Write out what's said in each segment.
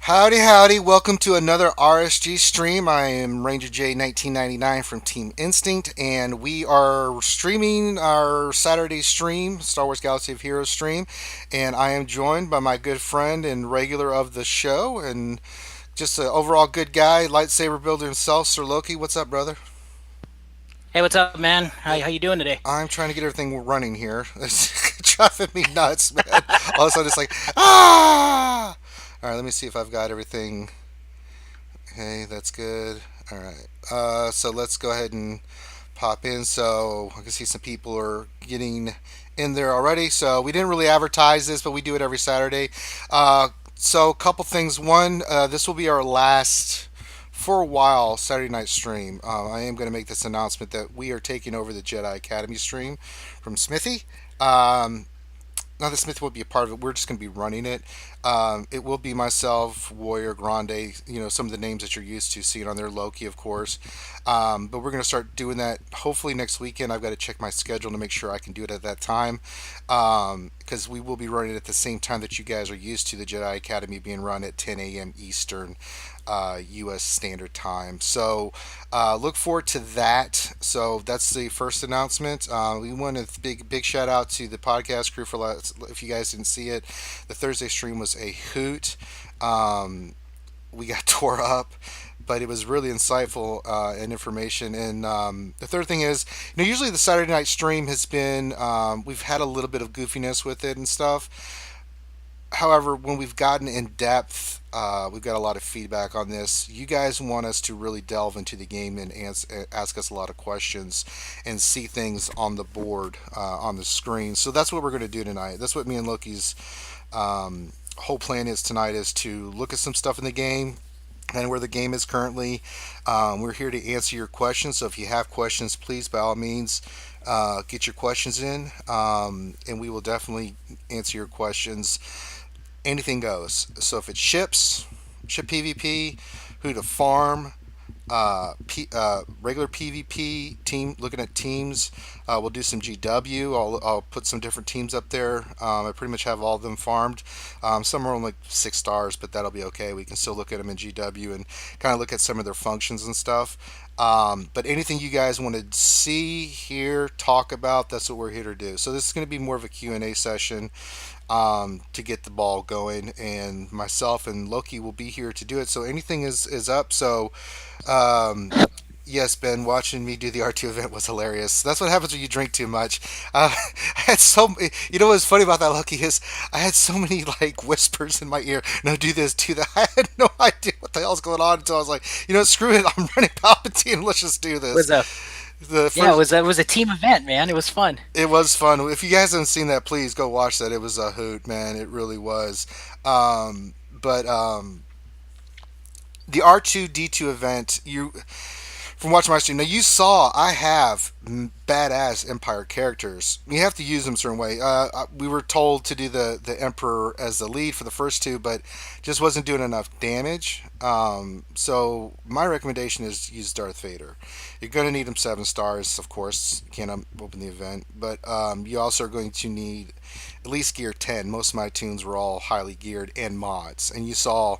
Howdy, howdy. Welcome to another RSG stream. I am Ranger J 1999 from Team Instinct, and we are streaming our Saturday stream, Star Wars Galaxy of Heroes stream. And I am joined by my good friend and regular of the show, and just an overall good guy, lightsaber builder himself, Sir Loki. What's up, brother? Hey, what's up, man? How you doing today? I'm trying to get everything running here. It's driving me nuts, man. All of a sudden, it's like, ah! All right, let me see if I've got everything. Okay, that's good. All right. So let's go ahead and pop in. So I can see some people are getting in there already. So we didn't really advertise this, but we do it every Saturday. So a couple things. One, this will be our last for a while Saturday night stream. I am going to make this announcement that we are taking over the Jedi Academy stream from Smithy. Um, Now that Smith will be a part of it. We're just going to be running it. It will be myself, Warrior, Grande, some of the names that you're used to seeing on there, Loki, of course. But we're going to start doing that hopefully next weekend. I've got to check my schedule to make sure I can do it at that time. Because we will be running at the same time that you guys are used to the Jedi Academy being run at 10 a.m. Eastern. U.S. Standard Time. So look forward to that. So that's the first announcement. We want a big shout out to the podcast crew for if you guys didn't see it. The Thursday stream was a hoot. We got tore up. But it was really insightful and information. And the third thing is, usually the Saturday night stream has been, we've had a little bit of goofiness with it and stuff. However, when we've gotten in depth, we've got a lot of feedback on this. You guys want us to really delve into the game and ask us a lot of questions and see things on the board, on the screen. So that's what we're going to do tonight. That's what me and Loki's whole plan is tonight, is to look at some stuff in the game and where the game is currently. We're here to answer your questions. So if you have questions, please, by all means, get your questions in, and we will definitely answer your questions. Anything goes. So if it's ship PvP, who to farm, regular PvP team, looking at teams. We'll do some GW. I'll put some different teams up there. I pretty much have all of them farmed. Some are only like 6 stars, but that'll be okay. We can still look at them in GW and kind of look at some of their functions and stuff. But anything you guys want to see, hear, talk about, that's what we're here to do. So this is going to be more of a Q&A session to get the ball going, and myself and Loki will be here to do it. So anything is up. So um, yes, Ben, watching me do the R2 event was hilarious. That's what happens when you drink too much. I had what's funny about that, Loki, is I had so many like whispers in my ear. No, do this, do that. I had no idea what the hell's going on until I was like, screw it. I'm running Palpatine. Let's just do Was this. a The Yeah, first, it was a team event, man. It was fun. it was fun. If you guys haven't seen that, please go watch that. It was a hoot, man. It really was. But the R2D2 event, from watching my stream, now you saw I have badass Empire characters. You have to use them a certain way. We were told to do the Emperor as the lead for the first two, but just wasn't doing enough damage. So my recommendation is use Darth Vader. You're going to need him 7 stars, of course. You can't open the event, but you also are going to need at least gear 10. Most of my tunes were all highly geared and mods, and you saw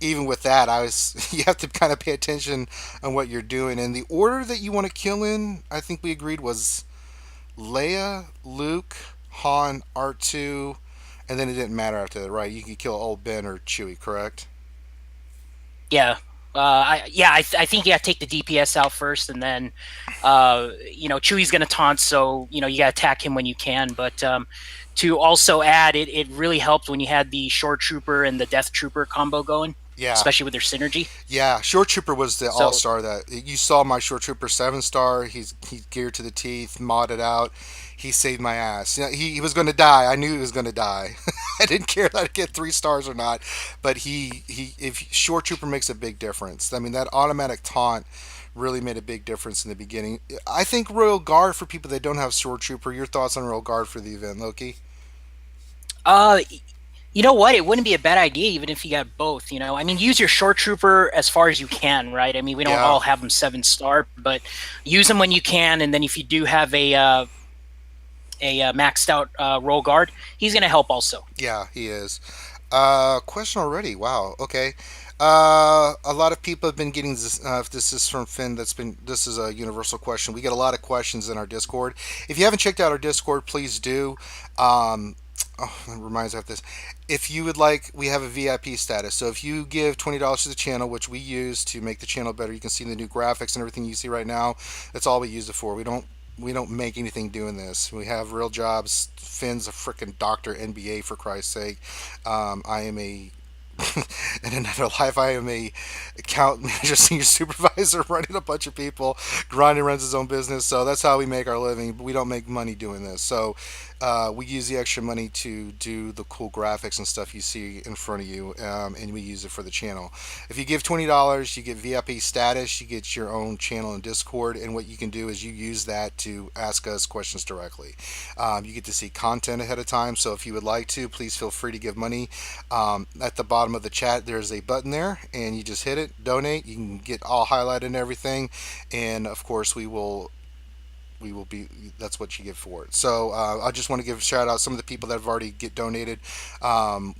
even with that, I was you have to kind of pay attention on what you're doing. And the order that you want to kill in, I think we agreed, was Leia, Luke, Han, R2, and then it didn't matter after that, right? You could kill old Ben or Chewie, correct? Yeah. I think you got to take the DPS out first, and then, Chewie's gonna taunt, so you got to attack him when you can. But to also add, it really helped when you had the Shore Trooper and the Death Trooper combo going, Yeah, especially with their synergy. yeah. Short Trooper was the all So star that you saw. My Short Trooper 7 star. He's geared to the teeth, modded out. He saved my ass. He was going to die. I knew he was going to die. I didn't care that I get 3 stars or not. But he if Short Trooper makes a big difference. I mean, that automatic taunt really made a big difference in the beginning. I think Royal Guard for people that don't have Short Trooper. Your thoughts on Royal Guard for the event, Loki? uh, you know what? It wouldn't be a bad idea even if you got both. I mean, use your short trooper as far as you can, right? I mean, we don't Yeah, all have them 7 star, but use them when you can. And then if you do have a maxed out roll guard, he's going to help also. Yeah, he is. Question already. Wow. Okay. A lot of people have been getting this. This is from Finn. This is a universal question. We get a lot of questions in our Discord. If you haven't checked out our Discord, please do. Um, oh, it reminds me of this. If you would like, we have a VIP status. So if you give $20 to the channel, which we use to make the channel better, you can see the new graphics and everything you see right now. That's all we use it for. We don't make anything doing this. We have real jobs. Finn's a freaking doctor, NBA for Christ's sake. I am a in another life, I am a account manager, senior supervisor, running a bunch of people. Grinding runs his own business, so that's how we make our living. But we don't make money doing this, so we use the extra money to do the cool graphics and stuff you see in front of you, and we use it for the channel. If you give $20, you get VIP status, you get your own channel in Discord, and what you can do is you use that to ask us questions directly. You get to see content ahead of time, so if you would like to, please feel free to give money. At the bottom of the chat, there's a button there, and you just hit it, donate. You can get all highlighted and everything, and of course, we will be that's what you get for it. So I just want to give a shout out some of the people that have already get donated.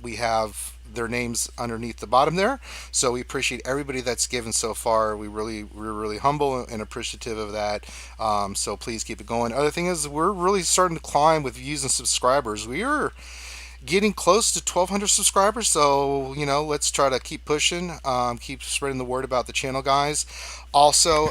We have their names underneath the bottom there, so we appreciate everybody that's given so far. We're really humble and appreciative of that. So please keep it going. Other thing is, we're really starting to climb with views and subscribers. We are getting close to 1,200 subscribers, so let's try to keep pushing, keep spreading the word about the channel, guys. Also,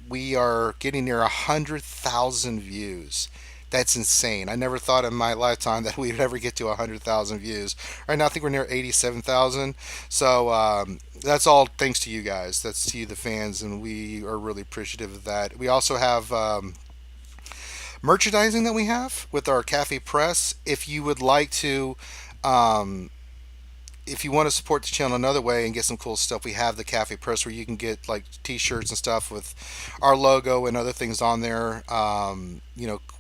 we are getting near 100,000 views. That's insane. I never thought in my lifetime that we would ever get to 100,000 views. Right now, I think we're near 87,000. So that's all thanks to you guys. That's to you, the fans, and we are really appreciative of that. We also have merchandising that we have with our Cafe Press. If you would like to, um, if you want to support the channel another way and get some cool stuff, we have the Cafe Press where you can get like T-shirts and stuff with our logo and other things on there.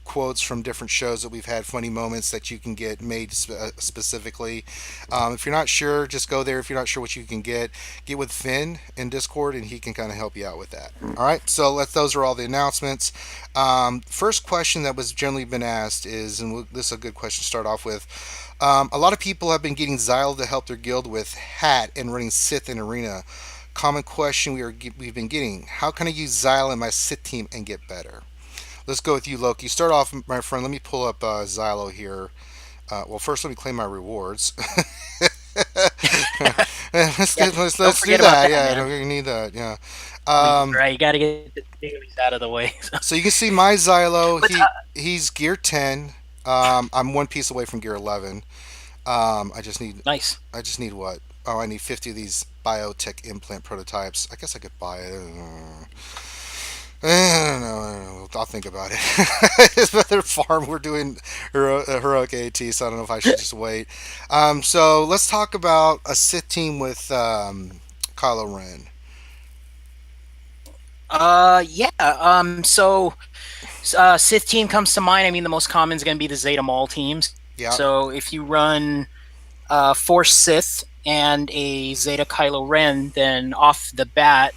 Quotes from different shows that we've had, funny moments that you can get made specifically. If you're not sure, just go there. If you're not sure what you can get with Finn in Discord, and he can kind of help you out with that. All right, so those are all the announcements. First question that was generally been asked is, and this is a good question to start off with. A lot of people have been getting Xylo to help their guild with Hat and running Sith in Arena. Common question we've been getting: how can I use Xylo in my Sith team and get better? Let's go with you, Loki. Start off, my friend. Let me pull up Xylo here. Well, first let me claim my rewards. let's Yeah, don't let's do forget about that. that, Yeah, man. we need that. Yeah. Right, you got to get the dailies out of the way. So you can see my Xylo. But He's gear 10. I'm one piece away from gear 11. I just need nice. I just need what? Oh, I need 50 of these biotech implant prototypes. I guess I could buy it. I don't know. I'll think about it. It's better farm. We're doing heroic AT, so I don't know if I should just wait. So let's talk about a Sith team with Kylo Ren. Yeah. So Sith team comes to mind. I mean, the most common is going to be the Zeta Mall teams. Yeah, So if you run four Sith and a Zeta Kylo Ren, then off the bat,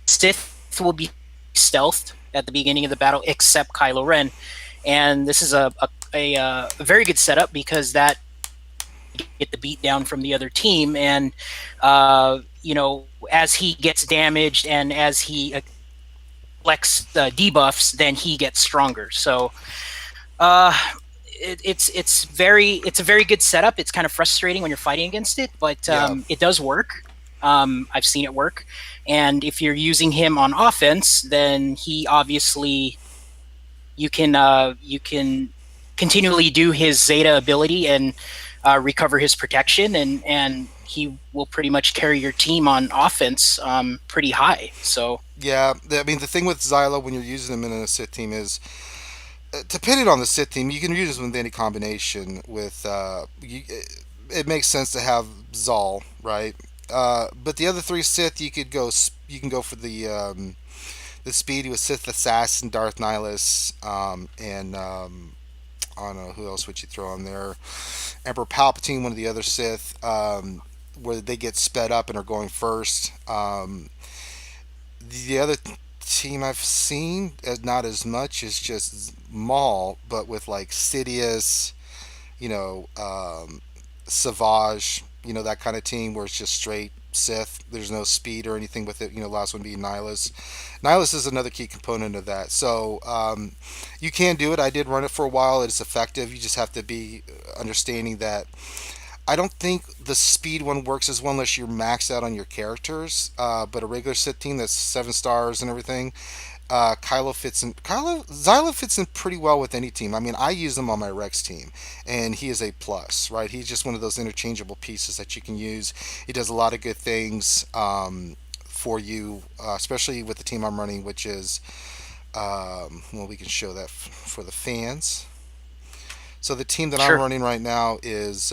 Sith will be stealthed at the beginning of the battle, except Kylo Ren. And this is a very good setup because that get the beat down from the other team, and as he gets damaged and as he collects debuffs, then he gets stronger. So uh, it's a very good setup. It's kind of frustrating when you're fighting against it, but yeah, it does work. I've seen it work, and if you're using him on offense, then he obviously you can continually do his Zeta ability and recover his protection, and he will pretty much carry your team on offense pretty high. So yeah. I mean, the thing with Xylo when you're using them in a Sith team is, depending on the Sith team, you can use them with any combination. It makes sense to have Zal, right? But the other three Sith, you can go for the speed with Sith Assassin, Darth Nihilus, and I don't know who else would you throw on there. Emperor Palpatine, one of the other Sith, where they get sped up and are going first. The other team I've seen, not as much, is just Maul, but with like Sidious, you know, Savage, that kind of team where it's just straight Sith. There's no speed or anything with it. Last one being Nihilus. Nihilus is another key component of that. So you can do it. I did run it for a while. It's effective. You just have to be understanding that I don't think the speed one works as well unless you're maxed out on your characters. But a regular Sith team that's 7 stars and everything, Zyla fits in pretty well with any team. I mean, I use him on my Rex team, and he is a plus, right? He's just one of those interchangeable pieces that you can use. He does a lot of good things for you, especially with the team I'm running, which is well, we can show that for the fans. So the team that I'm Sure. running right now is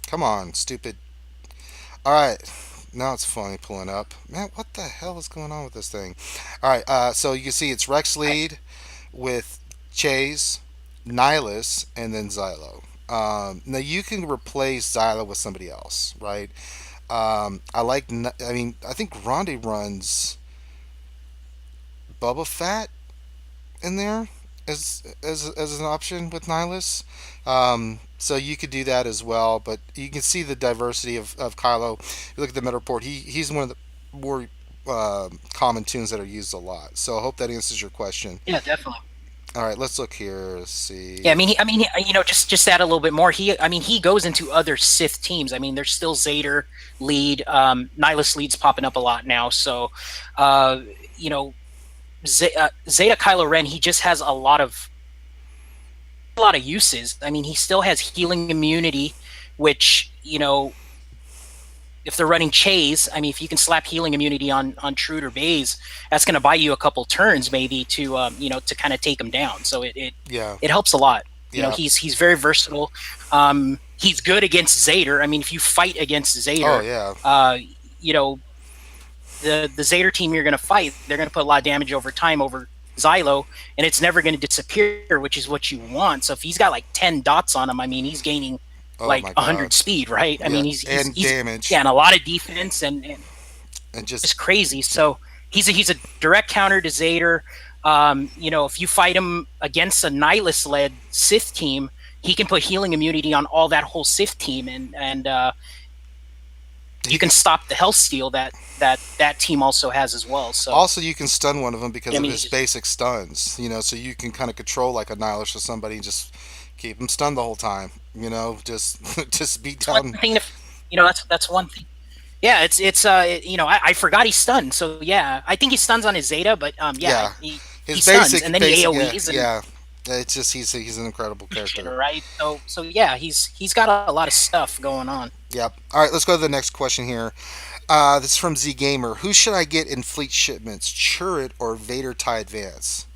come on, stupid. All right, now it's finally pulling up. Man, what the hell is going on with this thing? All right, so you can see it's Rex I, lead with Chase, Nihilus, and then Xylo. Now you can replace Xylo with somebody else, right? I mean, I think Ronde runs Bubba Fett in there as an option with Nihilus. So you could do that as well, but you can see the diversity of Kylo. If you look at the meta report, he's one of the more common tunes that are used a lot. So I hope that answers your question. yeah, definitely. All right, let's look here. Let's Yeah, see. just to add a little bit more. He goes into other Sith teams. I mean, there's still Zeta lead, Nihilus leads popping up a lot now. So, uh, you know, Zeta Kylo Ren, he just has a lot of uses. I mean, he still has healing immunity, which if they're running Chase, I mean, if you can slap healing immunity on Trude or Baze, that's going to buy you a couple turns maybe to kind of take him down. So Yeah, it helps a lot. yeah. He's very versatile. He's good against Zeta. I mean, if you fight against Oh Zeta, yeah, you know the Zeta team you're going to fight, they're going to put a lot of damage over time over Xylo, and it's never going to disappear, which is what you want. So if he's got like 10 dots on him, I mean, he's gaining oh like my 100 god. speed, right? I Yeah, mean, and he's damage yeah, and a lot of defense and and just just crazy. So he's a direct counter to Zader. If you fight him against a Nihilus led Sith team, he can put healing immunity on all that whole Sith team, and he you can can, stop the health steal that team also has as well. So also you can stun one of them because I of mean, his basic stuns. So you can kind of control like a Nihilus or somebody and just keep him stunned the whole time. Just just beat it's one down. thing to that's one thing. Yeah, I forgot he's stunned. So yeah, I think he stuns on his Zeta, but yeah, Yeah, he his stuns and then he yeah, AOE's and yeah. It's just he's an incredible character. right. So yeah, he's got a lot of stuff going on. Yep. All right, let's go to the next question here. This is from Z Gamer. Who should I get in fleet shipments, Churret or Vader TIE Advance?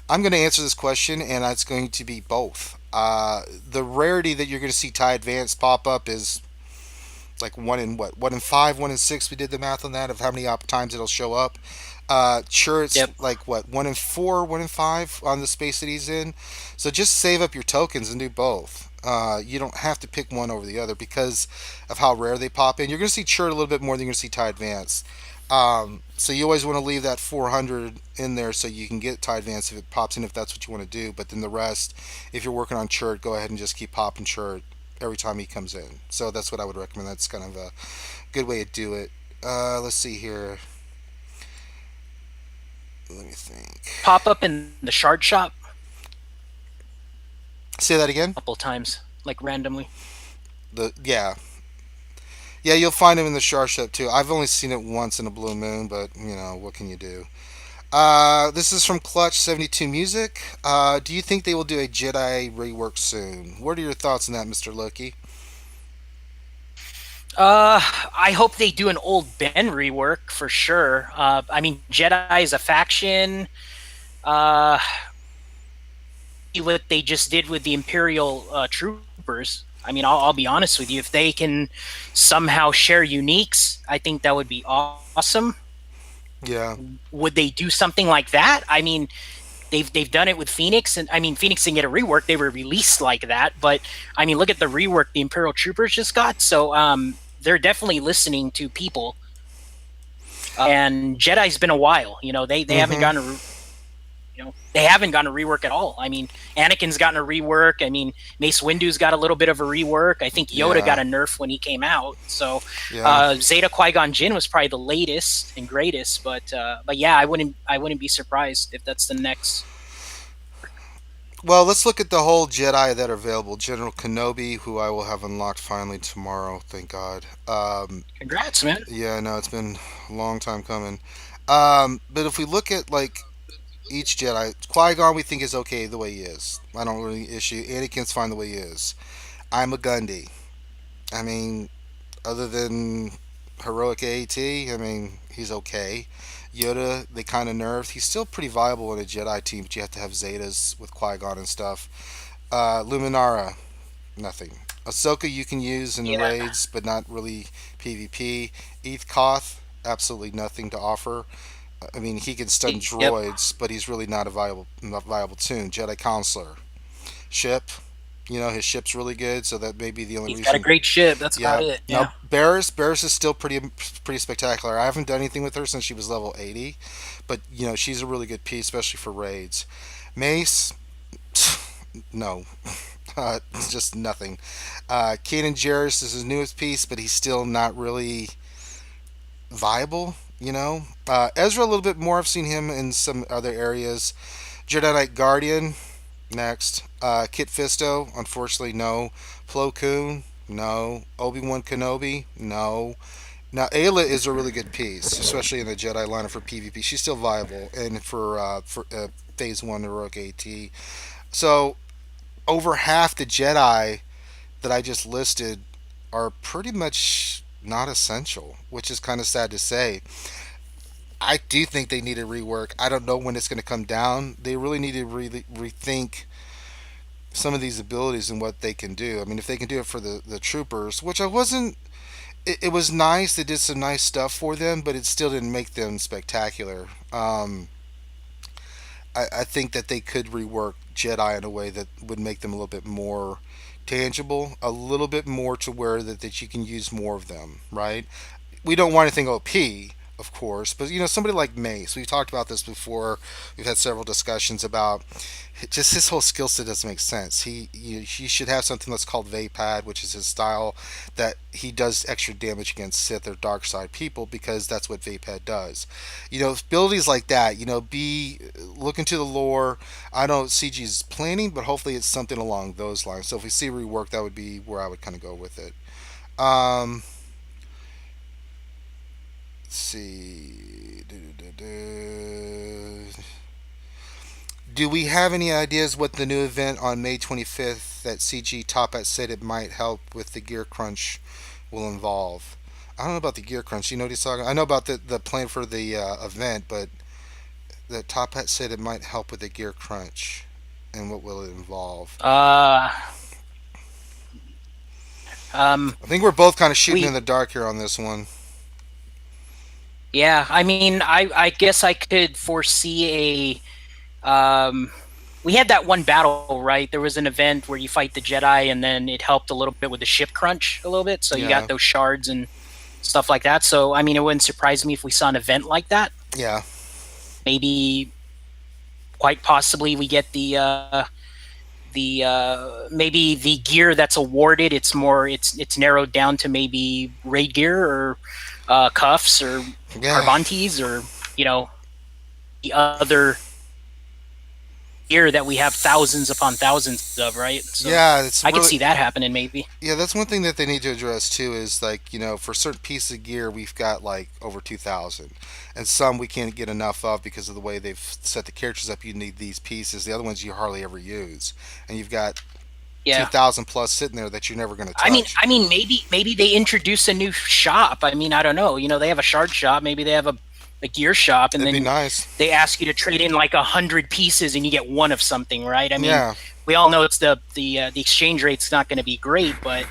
I'm going to answer this question, and it's going to be both. The rarity that you're going to see TIE Advance pop up is like 1 in 5, 1 in 6. We did the math on that of how many times it'll show up. Sure, it's Yep. like what 1 in 4, 1 in 5 on the space that he's in. So just save up your tokens and do both. You don't have to pick one over the other because of how rare they pop in. You're going to see Church a little bit more than you're going to see TIE Advance. So you always want to leave that 400 in there so you can get TIE Advance if it pops in, if that's what you want to do. But then the rest, if you're working on Church, go ahead and just keep popping Church every time he comes in. So that's what I would recommend. That's kind of a good way to do it. Let's see here. Let me think. Pop up in the shard shop Say that again. a couple times, like randomly. Yeah, you'll find him in the Shar Shop too. I've only seen it once in a blue moon, but what can you do? This is from Clutch 72 Music. Do you think they will do a Jedi rework soon? What are your thoughts on that, Mr. Loki? I hope they do an old Ben rework for sure. I mean, Jedi is a faction. Uh, what they just did with the Imperial troopers. I mean, I'll be honest with you. If they can somehow share uniques, I think that would be awesome. Yeah. Would they do something like that? I mean, they've done it with Phoenix, and I mean, Phoenix didn't get a rework; they were released like that. But I mean, look at the rework the Imperial troopers just got. So they're definitely listening to people. And Jedi's been a while. They haven't Mm-hmm. gotten They haven't gotten a rework at all. I mean, Anakin's gotten a rework. I mean, Mace Windu's got a little bit of a rework. I think Yoda got Yeah, a nerf when he came out. So yeah. Zeta Qui-Gon Jinn was probably the latest and greatest. But yeah, I wouldn't be surprised if that's the next. Well, let's look at the whole Jedi that are available. General Kenobi, who I will have unlocked finally tomorrow. Thank God. Congrats, man. Yeah, no, it's been a long time coming. But if we look at like each Jedi, Qui Gon we think is okay the way he is. I don't really issue. Anakin's fine the way he is. Ima-Gun. I mean, other than heroic AAT, I mean, he's okay. Yoda, they kind of nerfed. He's still pretty viable in a Jedi team, but you have to have Zetas with Qui Gon and stuff. Luminara, nothing. Ahsoka you can use in the Yeah, raids, but not really PvP. Eth Koth, absolutely nothing to offer. I mean, he can stun yep. droids, but he's really not viable toon. Jedi Counselor, ship. His ship's really good, so that may be the only He's got a reason. great ship. That's about Yeah. it. Now Yeah. Barris is still pretty spectacular. I haven't done anything with her since she was level 80, but she's a really good piece, especially for raids. Mace, no, it's just nothing. Kanan Jarrus is his newest piece, but he's still not really viable. Ezra a little bit more. I've seen him in some other areas. Jedi Knight Guardian next. Kit Fisto, unfortunately, no. Plo Koon, no. Obi Wan Kenobi, no. Now Ayla is a really good piece, especially in the Jedi lineup for PvP. She's still viable, and for Phase One Heroic AT. So over half the Jedi that I just listed are pretty much not essential, which is kind of sad to say. I do think they need a rework. I don't know when it's going to come down. They really need to rethink some of these abilities and what they can do. I mean, if they can do it for the troopers, which I wasn't. It was nice. They did some nice stuff for them, but it still didn't make them spectacular. I think that they could rework Jedi in a way that would make them a little bit more tangible, a little bit more to where that you can use more of them, right? We don't want anything OP, of course, but somebody like Mace. We've talked about this before. We've had several discussions about just his whole skill set doesn't make sense. He should have something that's called Vapad, which is his style that he does extra damage against Sith or dark side people because that's what Vapad does. Abilities like that. Be look into the lore. I know CG's planning, but hopefully it's something along those lines. So if we see rework, that would be where I would kind of go with it. Um, let's see. Do we have any ideas what the new event on May 25th that CG Top Hat said it might help with the gear crunch will involve? I don't know about the gear crunch. You know what he's talking? I know about the plan for the event, but the Top Hat said it might help with the gear crunch, and what will it involve? Uh, um, I think we're both kind of shooting in we the dark here on this one. yeah. I mean, I guess I could foresee a we had that one battle, right? There was an event where you fight the Jedi, and then it helped a little bit with the ship crunch a little bit. So you got Yeah, those shards and stuff like that. So I mean, it wouldn't surprise me if we saw an event like that. yeah, Maybe, quite possibly, we get the maybe the gear that's awarded. It's narrowed down to maybe raid gear or cuffs or yeah. carbantes or you know the other gear that we have thousands upon thousands of, right? So Yeah, it's I could really see that happening maybe. yeah. That's one thing that they need to address too. Is like for certain pieces of gear we've got like over 2,000, and some we can't get enough of because of the way they've set the characters up. You need these pieces. The other ones you hardly ever use, and you've got two Yeah. thousand plus sitting there that you're never going to I mean, touch. I mean, maybe they introduce a new shop. I mean, I don't know. They have a shard shop. Maybe they have a gear shop, and It'd be then nice. they ask you to trade in like 100 pieces, and you get one of something, right? I mean, Yeah, we all know it's the exchange rate's not going to be great, but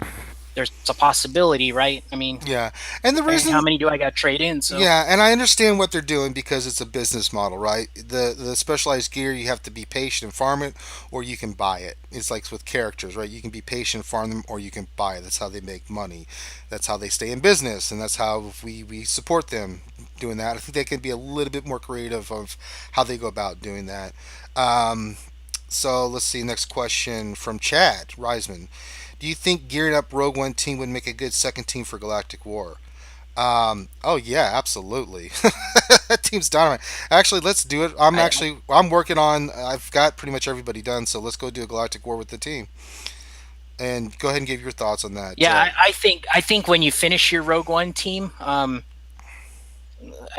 there's a possibility, right? I mean, yeah. And the how reason many do I got to trade in? So Yeah, and I understand what they're doing because it's a business model, right? The specialized gear you have to be patient and farm it, or you can buy it. It's like with characters, right? You can be patient, farm them, or you can buy it. That's how they make money. That's how they stay in business, and that's how we support them. doing that. I think they can be a little bit more creative of how they go about doing that. Um, so let's see. Next question from Chad Reisman. Do you think gearing up Rogue One team would make a good second team for Galactic War? Oh yeah, absolutely. That team's dynamite. Actually, let's do it. I'm working on. I've got pretty much everybody done. So let's go do a Galactic War with the team. And go ahead and give your thoughts on that. Yeah, I think when you finish your Rogue One team, I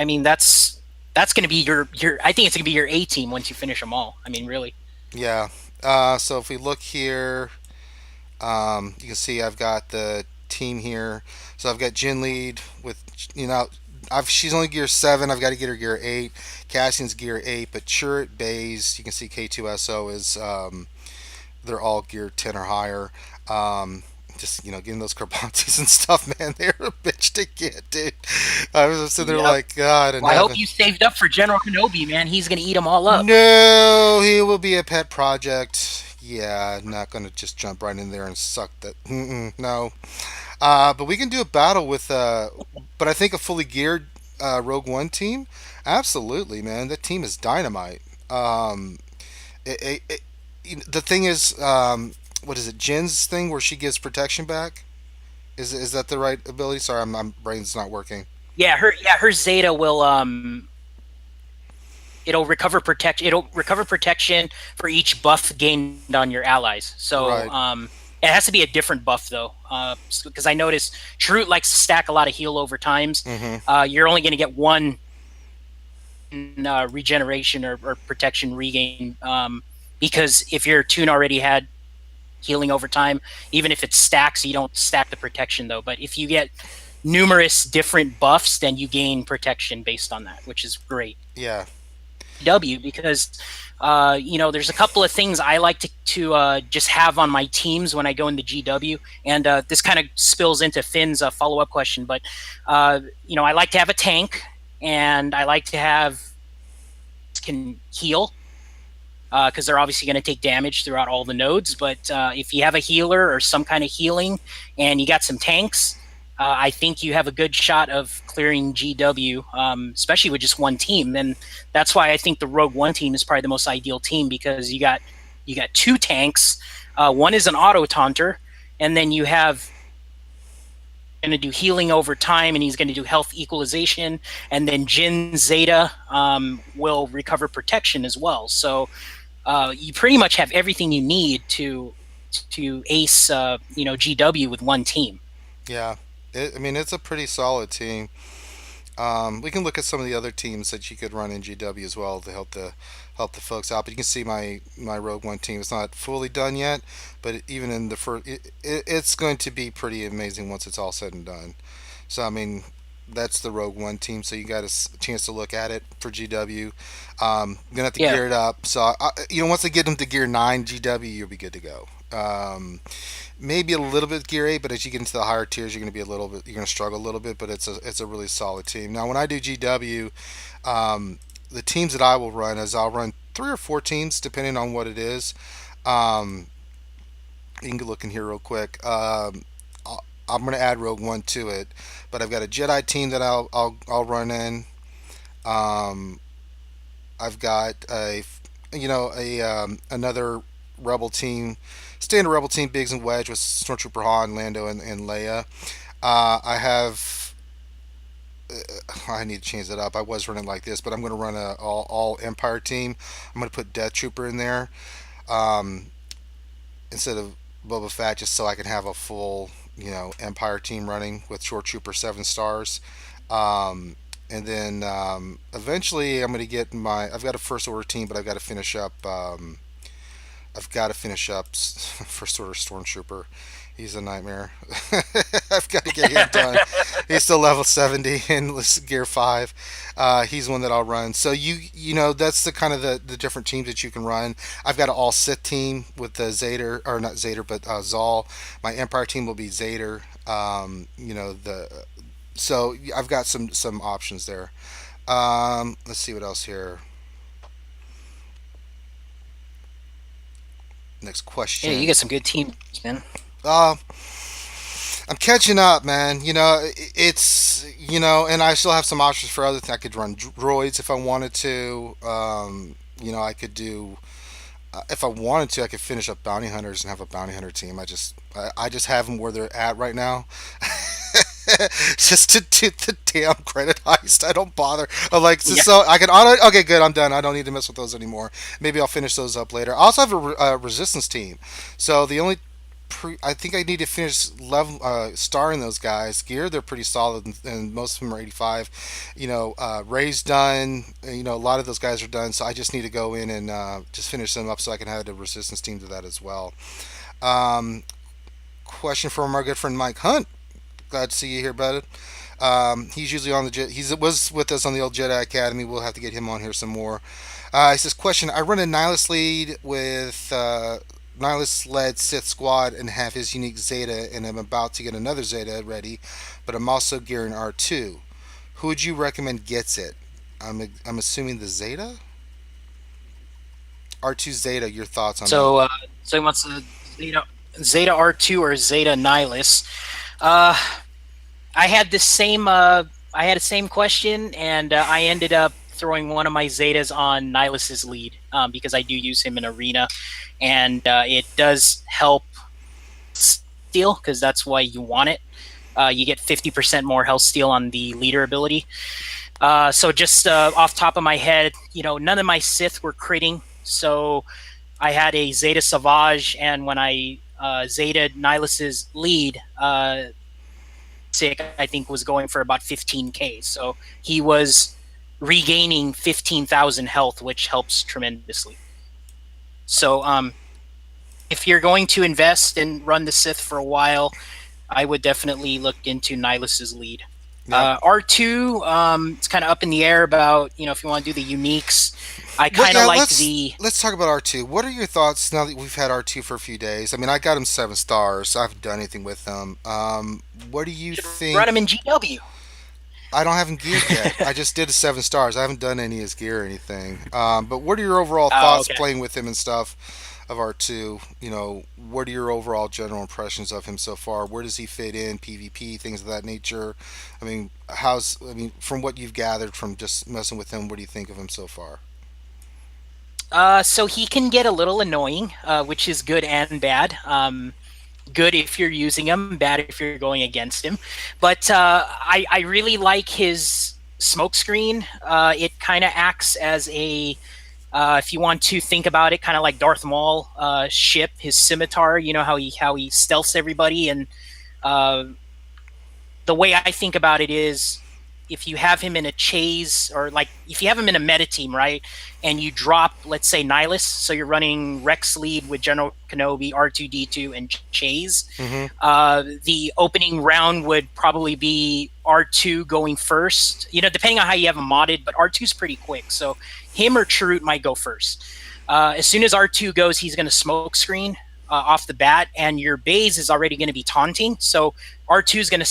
mean that's going to be your. I think it's going to be your A team once you finish them all. I mean, really. Yeah. So if we look here, you can see I've got the team here. So I've got Jin lead with she's only gear 7. I've got to get her gear 8. Cassian's gear 8, but Chirrut, Baze, you can see K2SO is they're all gear 10 or higher. Just getting those Carbantes and stuff, man, they're a bitch to get, dude. I was just sitting there Yep. like, God, and Well, I hope having you saved up for General Kenobi, man. He's going to eat them all up. no, he will be a pet project. Yeah, not gonna just jump right in there and suck that. No, but we can do a battle with. But I think a fully geared Rogue One team, absolutely, man. That team is dynamite. The thing is, what is it? Jin's thing where she gives protection back. Is that the right ability? Sorry, my brain's not working. Yeah, her Zeta will it'll recover protection for each buff gained on your allies. So Right. it has to be a different buff though, because I noticed Shrewd likes to stack a lot of heal over times. Mm-hmm. You're only going to get one regeneration or protection regain, because if your tune already had healing over time, even if it stacks, you don't stack the protection though. But if you get numerous different buffs, then you gain protection based on that, which is great. Yeah. Because there's a couple of things I like to just have on my teams when I go into GW, and this kind of spills into Finn's follow up question. But I like to have a tank, and I like to have can heal, because they're obviously going to take damage throughout all the nodes. But if you have a healer or some kind of healing, and you got some tanks, I think you have a good shot of clearing GW, especially with just one team. And that's why I think the Rogue One team is probably the most ideal team, because you got two tanks. One is an auto taunter, and then you have going to do healing over time, and he's going to do health equalization, and then Jin Zeta will recover protection as well. So you pretty much have everything you need to ace GW with one team. Yeah. I mean, it's a pretty solid team. We can look at some of the other teams that you could run in GW as well to help the folks out. But you can see my Rogue One team is not fully done yet, but even in the first, it's going to be pretty amazing once it's all said and done. So I mean, that's the Rogue One team. So you got a chance to look at it for GW. Gonna have to Yeah. gear it up. So once they get them to gear 9 GW, you'll be good to go. Maybe a little bit gear 8, but as you get into the higher tiers, you're going to struggle a little bit. But it's a really solid team. Now, when I do GW, the teams that I will run is I'll run 3 or 4 teams depending on what it is. Um, you can look in here real quick. I'm going to add Rogue One to it, but I've got a Jedi team that I'll run in. Um, I've got a another Rebel team, standard Rebel team, Biggs and Wedge with Stormtrooper Han, Lando, and Leia. I have. I need to change that up. I was running like this, but I'm going to run a all Empire team. I'm going to put Death Trooper in there, um, instead of Boba Fett, just so I can have a full Empire team running with Short Trooper 7 stars. And then eventually I'm going to get I've got a First Order team, but I've got to finish up. I've got to finish up First Order Stormtrooper. He's a nightmare. I've got to get him done. He's still level 70 in Gear 5. He's one that I'll run. So that's the kind of the different teams that you can run. I've got an all Sith team with the Zeta, or not Zeta, but Zal. My Empire team will be Zeta. So I've got some options there. Let's see what else here. Next Yeah, you question. get some good teams, man. Uh, I'm catching up, man. It's and I still have some options for other things. I could run droids if I wanted to. I could do if I wanted to. I could finish up bounty hunters and have a bounty hunter team. I just have them where they're at right now. Just to do the damn credit heist. I don't bother. I'm like, Yeah. so I can auto. Okay, good. I'm done. I don't need to mess with those anymore. Maybe I'll finish those up later. I also have a resistance team. So the only I think I need to finish level starring those guys. Gear, they're pretty solid, and most of them are 85. Ray's done. A lot of those guys are done. So I just need to go in and just finish them up so I can add a resistance team to that as well. Um, Question from our good friend Mike Hunt. Glad to see you here, bud. He's usually on the he was with us on the old Jedi Academy. We'll have to get him on here some more. He says, question: I run a Nihilus lead with Nihilus led Sith squad and have his unique Zeta, and I'm about to get another Zeta ready, but I'm also gearing R2. Who would you recommend gets it? I'm assuming the Zeta, R2 Zeta. Your thoughts on that? So he wants the Zeta R2 or Zeta Nihilus. Uh, I had the same. I had the same question, and I ended up throwing one of my Zetas on Nihilus's lead because I do use him in arena, and it does help steal because that's why you want it. You get 50% more health steal on the leader ability. So just off top of my head, none of my Sith were critting, so I had a Zeta Savage, and when I Zeta Nihilus's lead, sick, I think was going for about 15k. So he was regaining 15,000 health, which helps tremendously. So if you're going to invest and run the Sith for a while, I would definitely look into Nihilus's lead. Yep. R2, it's kind of up in the air about if you want to do the uniques. I kind of like the. Let's talk about R2. What are your thoughts now that we've had R2 for a few days? I mean, I got him 7 stars. So I haven't done anything with him. What do you think? Run him in GW. I don't have him geared yet. I just did a 7 stars. I haven't done any of his gear or anything. But what are your overall thoughts Okay. playing with him and stuff of R2? What are your overall general impressions of him so far? Where does he fit in PvP, things of that nature? From what you've gathered from just messing with him, what do you think of him so far? So he can get a little annoying, which is good and bad. Good if you're using him, bad if you're going against him. But I really like his smokescreen. It kind of acts as a, if you want to think about it, kind of like Darth Maul ship, his scimitar. You know how he stealths everybody, and uh, the way I think about it is if you have him in a chase or like if you have him in a meta team, right, and you drop, let's say, Nihilus, so you're running Rex lead with General Kenobi, R2D2, and Chase. Mm-hmm. The opening round would probably be R2 going first, depending on how you have him modded, but R2's pretty quick, so him or Chirrut might go first. As soon as R2 goes, he's going to smoke screen off the bat, and your base is already going to be taunting. So R2 is going to,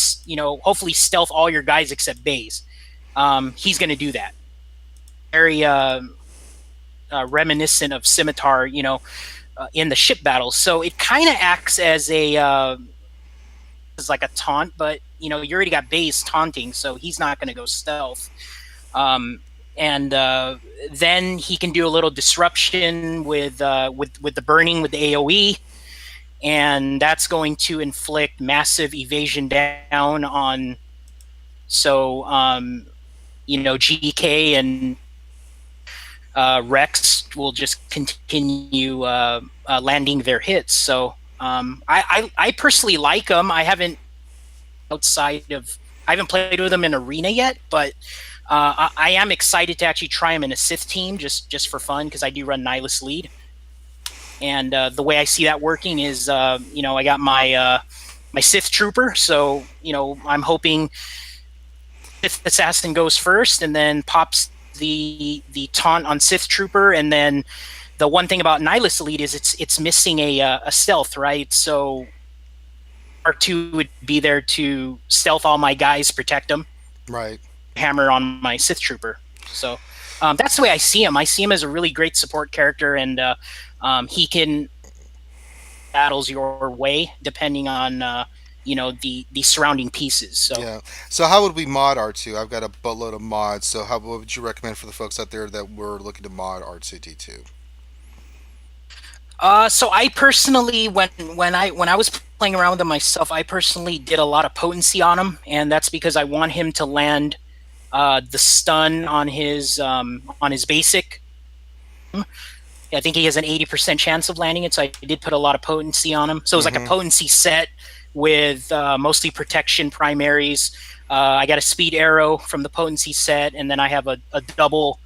hopefully stealth all your guys except base. He's going to do that. Very reminiscent of Scimitar, in the ship battles. So it kind of acts as as like a taunt, but you already got base taunting, so he's not going to go stealth. And then he can do a little disruption with the burning with the AOE, and that's going to inflict massive evasion down on. So GK and Rex will just continue landing their hits. So I personally like them. I haven't played with them in arena yet, but I am excited to actually try them in a Sith team just for fun because I do run Nihilus lead. And the way I see that working is, I got my Sith trooper, so I'm hoping Sith assassin goes first, and then pops the taunt on Sith trooper, and then the one thing about Nihilus Elite is it's missing a stealth, right? So R2 would be there to stealth all my guys, protect them, Right. hammer on my Sith trooper. So that's the way I see him. I see him as a really great support character, and he can battles your way depending on the surrounding pieces. So Yeah. So how would we mod R2? I've got a buttload of mods. So how what would you recommend for the folks out there that were looking to mod R2D2? so I personally, when I was playing around with them myself, I personally did a lot of potency on him, and that's because I want him to land the stun on his basic. I think he has an 80% chance of landing it, so I did put a lot of potency on him. So it was like a Mm-hmm. potency set with mostly protection primaries. I got a speed arrow from the potency set, and then I have a double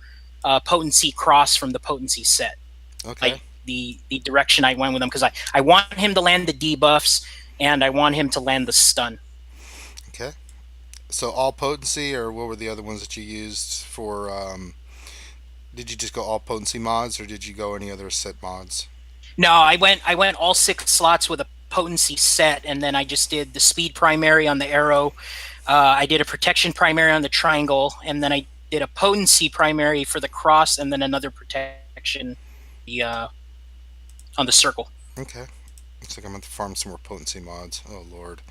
potency cross from the potency set. Okay. Like the direction I went with him, because I want him to land the debuffs and I want him to land the stun. Okay. So all potency, or what were the other ones that you used for? Did you just go all potency mods, or did you go any other set mods? No, I went all 6 slots with a potency set, and then I just did the speed primary on the arrow. I did a protection primary on the triangle, and then I did a potency primary for the cross, and then another protection the on the circle. Okay. Looks like I'm going to farm some more potency mods. Oh lord.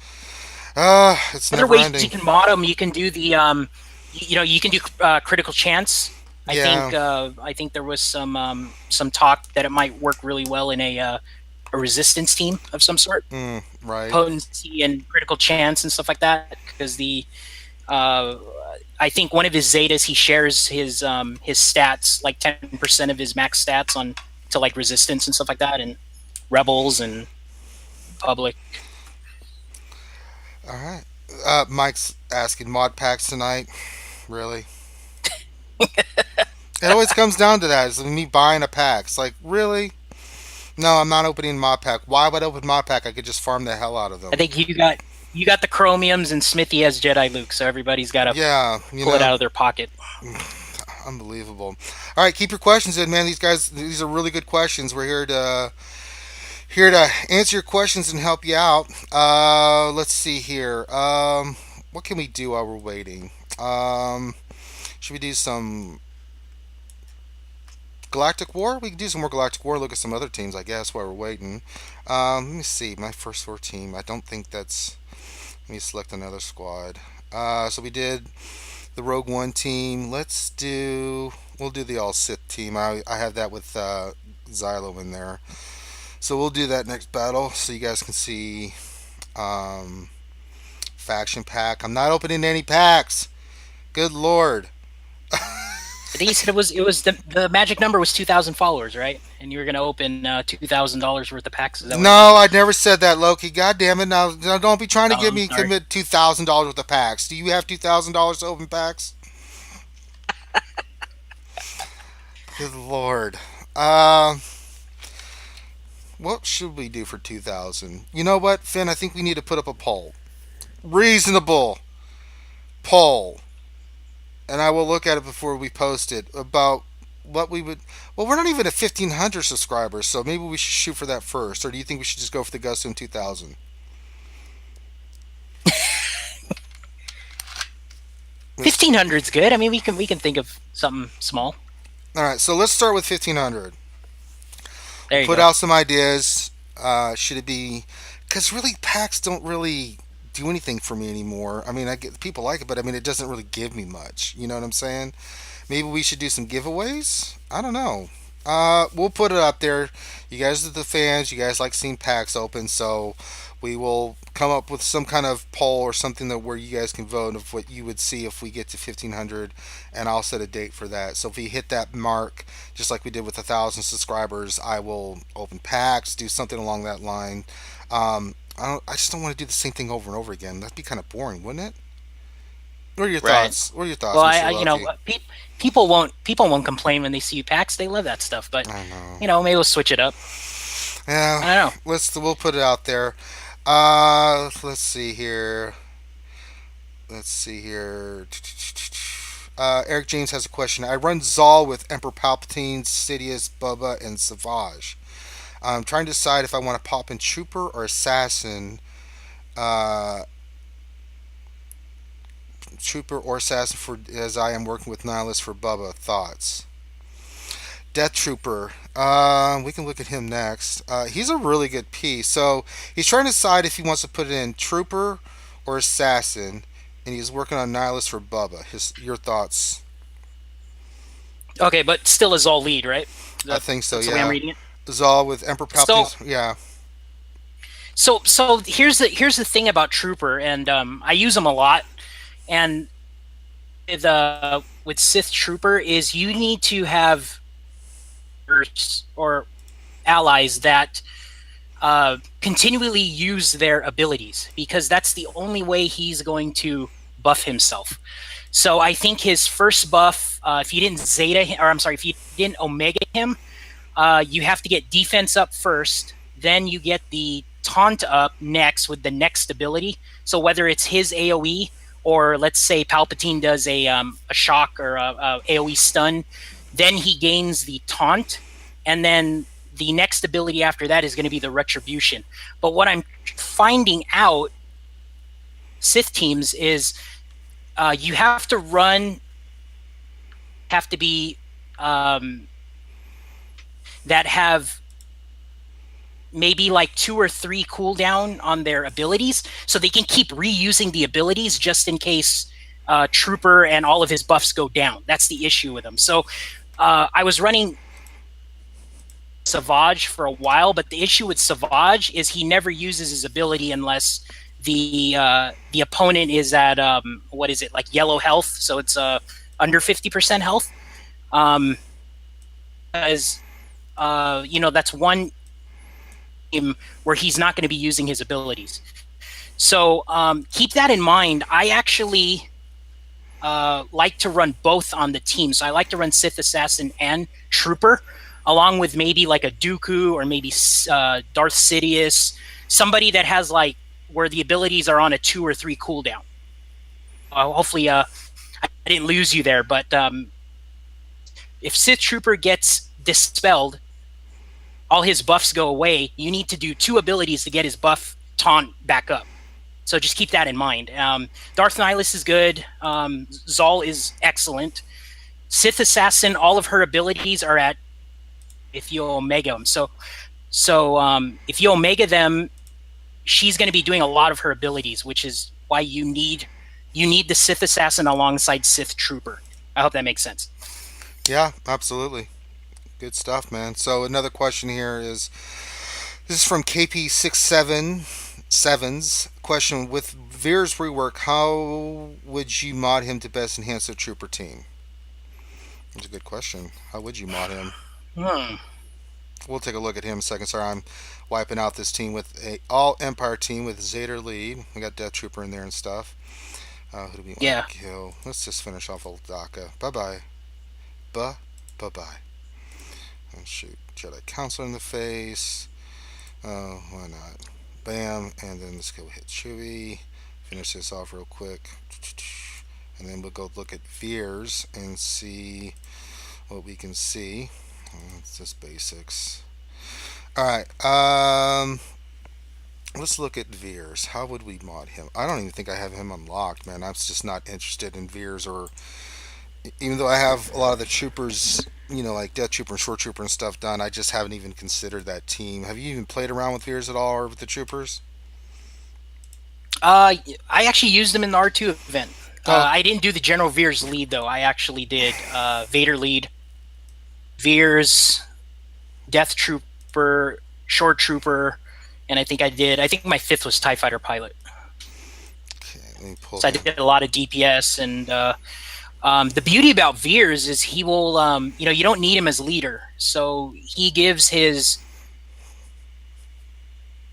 It's Other never ways you ending. can mod them, you can do you can do critical chance. Yeah. I think there was some talk that it might work really well in a resistance team of some sort, Right. potency and critical chance and stuff like that. Because the uh, I think one of his Zetas, he shares his stats, like 10% of his max stats on to like resistance and stuff like that, and rebels and public. All right. Mike's asking mod packs tonight. Really? It always comes down to that. It's me buying a pack. It's like, really? No, I'm not opening mod pack. Why would I open mod pack? I could just farm the hell out of I them. think you got the chromiums, and Smithy has Jedi Luke, so everybody's got to Yeah, pull it out of their pocket. unbelievable. All right, keep your questions in, man. These are really good questions. We're here to answer your questions and help you out. Let's see here. What can we do while we're waiting? Should we do some Galactic War? We can do some more Galactic War. Look at some other teams, I guess, while we're waiting. Let me see. My first four team. I don't think that's. Let me select another squad. So we did the Rogue One team. Let's do. We'll do the All Sith team. I have that with Xylo in there. So we'll do that next battle, so you guys can see um, faction pack. I'm not opening any packs. Good lord. I think he said it was the magic number was 2,000 followers, right? And you were going to open $2,000 worth of packs. Is that what No, it was? I never said that, Loki. God damn it! Now don't be trying to Oh, get I'm me sorry. commit $2,000 worth of packs. Do you have $2,000 to open packs? Good lord. Um, what should we do for 2,000? You know what, Finn? I think we need to put up a poll. Reasonable poll, and I will look at it before we post it about what we would. Well, we're not even at 1,500 subscribers, so maybe we should shoot for that first. Or do you think we should just go for the Gusum 2,000? 1,500's good. I mean, we can think of something small. All right, so let's start with 1,500. We'll There you put go. out some ideas. Should it be? Because really, packs don't really do anything for me anymore. I mean, I get people like it, but I mean, it doesn't really give me much. You know what I'm saying? Maybe we should do some giveaways. I don't know. We'll put it up there. You guys are the fans. You guys like seeing packs open, so we will come up with some kind of poll or something that where you guys can vote of what you would see if we get to 1,500, and I'll set a date for that. So if we hit that mark, just like we did with 1,000 subscribers, I will open packs, do something along that line. I just don't want to do the same thing over and over again. That'd be kind of boring, wouldn't it? What are your Right. thoughts? What are your thoughts, Well, Mr. you know, Loki? people won't complain when they see you packs. They love that stuff. But I know. maybe we'll switch it up. Yeah, I don't know. we'll put it out there. Let's see here. Let's see here. Eric James has a question. I run Zal with Emperor Palpatine, Sidious, Bubba, and Savage. I'm trying to decide if I want to pop in Trooper or Assassin. Uh, Trooper or Assassin for as I am working with Nihilus for Bubba. Thoughts? Death Trooper. We can look at him next. He's a really good piece. So he's trying to decide if he wants to put it in Trooper or Assassin, and he's working on Nihilist for Bubba. Your thoughts? Okay, but still is all lead, right? I think so. That's the way I'm Yeah. reading it. Zal with Emperor So, Palpatine's. Yeah. so here's the thing about Trooper, and I use them a lot. And with Sith Trooper is you need to have or allies that continually use their abilities, because that's the only way he's going to buff himself. So I think his first buff, if you didn't Zeta, or I'm sorry, if you didn't Omega him, you have to get defense up first. Then you get the taunt up next with the next ability. So whether it's his AOE, or let's say Palpatine does a shock or a AOE stun, then he gains the taunt, and then the next ability after that is going to be the retribution. But what I'm finding out, Sith teams, is you have to be that have maybe like 2 or 3 cooldown on their abilities, so they can keep reusing the abilities just in case Trooper and all of his buffs go down. That's the issue with them. So I was running SWGOH for a while, but the issue with SWGOH is he never uses his ability unless the opponent is at what is it, like yellow health, so it's under 50% health. As that's one game where he's not going to be using his abilities. So keep that in mind. I actually like to run both on the team. So I like to run Sith Assassin and Trooper, along with maybe like a Dooku or maybe Darth Sidious, somebody that has like where the abilities are on a 2 or 3 cooldown. Hopefully, I didn't lose you there, but if Sith Trooper gets dispelled, all his buffs go away. You need to do 2 abilities to get his buff taunt back up. So just keep that in mind. Darth Nihilus is good. Zal is excellent. Sith Assassin, all of her abilities are at if you Omega them. So if you Omega them, she's going to be doing a lot of her abilities, which is why you need the Sith Assassin alongside Sith Trooper. I hope that makes sense. Yeah, absolutely. Good stuff, man. So another question here is this is from KP677's question: with Veers rework, how would you mod him to best enhance the trooper team? That's a good question. How would you mod him? Hmm. We'll take a look at him in a second. Sorry, I'm wiping out this team with a all Empire team with Zeta lead. We got Death Trooper in there and stuff. Who do we want Yeah. to kill? Let's just finish off old Daka. Bye bye. Bye bye. And shoot Jedi Counselor in the face. Oh, why not? Bam, and then let's go hit Chewie. Finish this off real quick. And then we'll go look at Veers and see what we can see. It's just basics. Alright, let's look at Veers. How would we mod him? I don't even think I have him unlocked, man. I'm just not interested in Veers, or even though I have a lot of the troopers, like Death Trooper and Short Trooper and stuff done, I just haven't even considered that team. Have you even played around with Veers at all, or with the troopers? I actually used them in the R2 event. Oh, I didn't do the General Veers lead, though. I actually did Vader lead, Veers, Death Trooper, Short Trooper, and I think my 5th was TIE Fighter Pilot. okay, let me pull So I him. did a lot of DPS, and the beauty about Veers is he will, you don't need him as leader. So he gives his,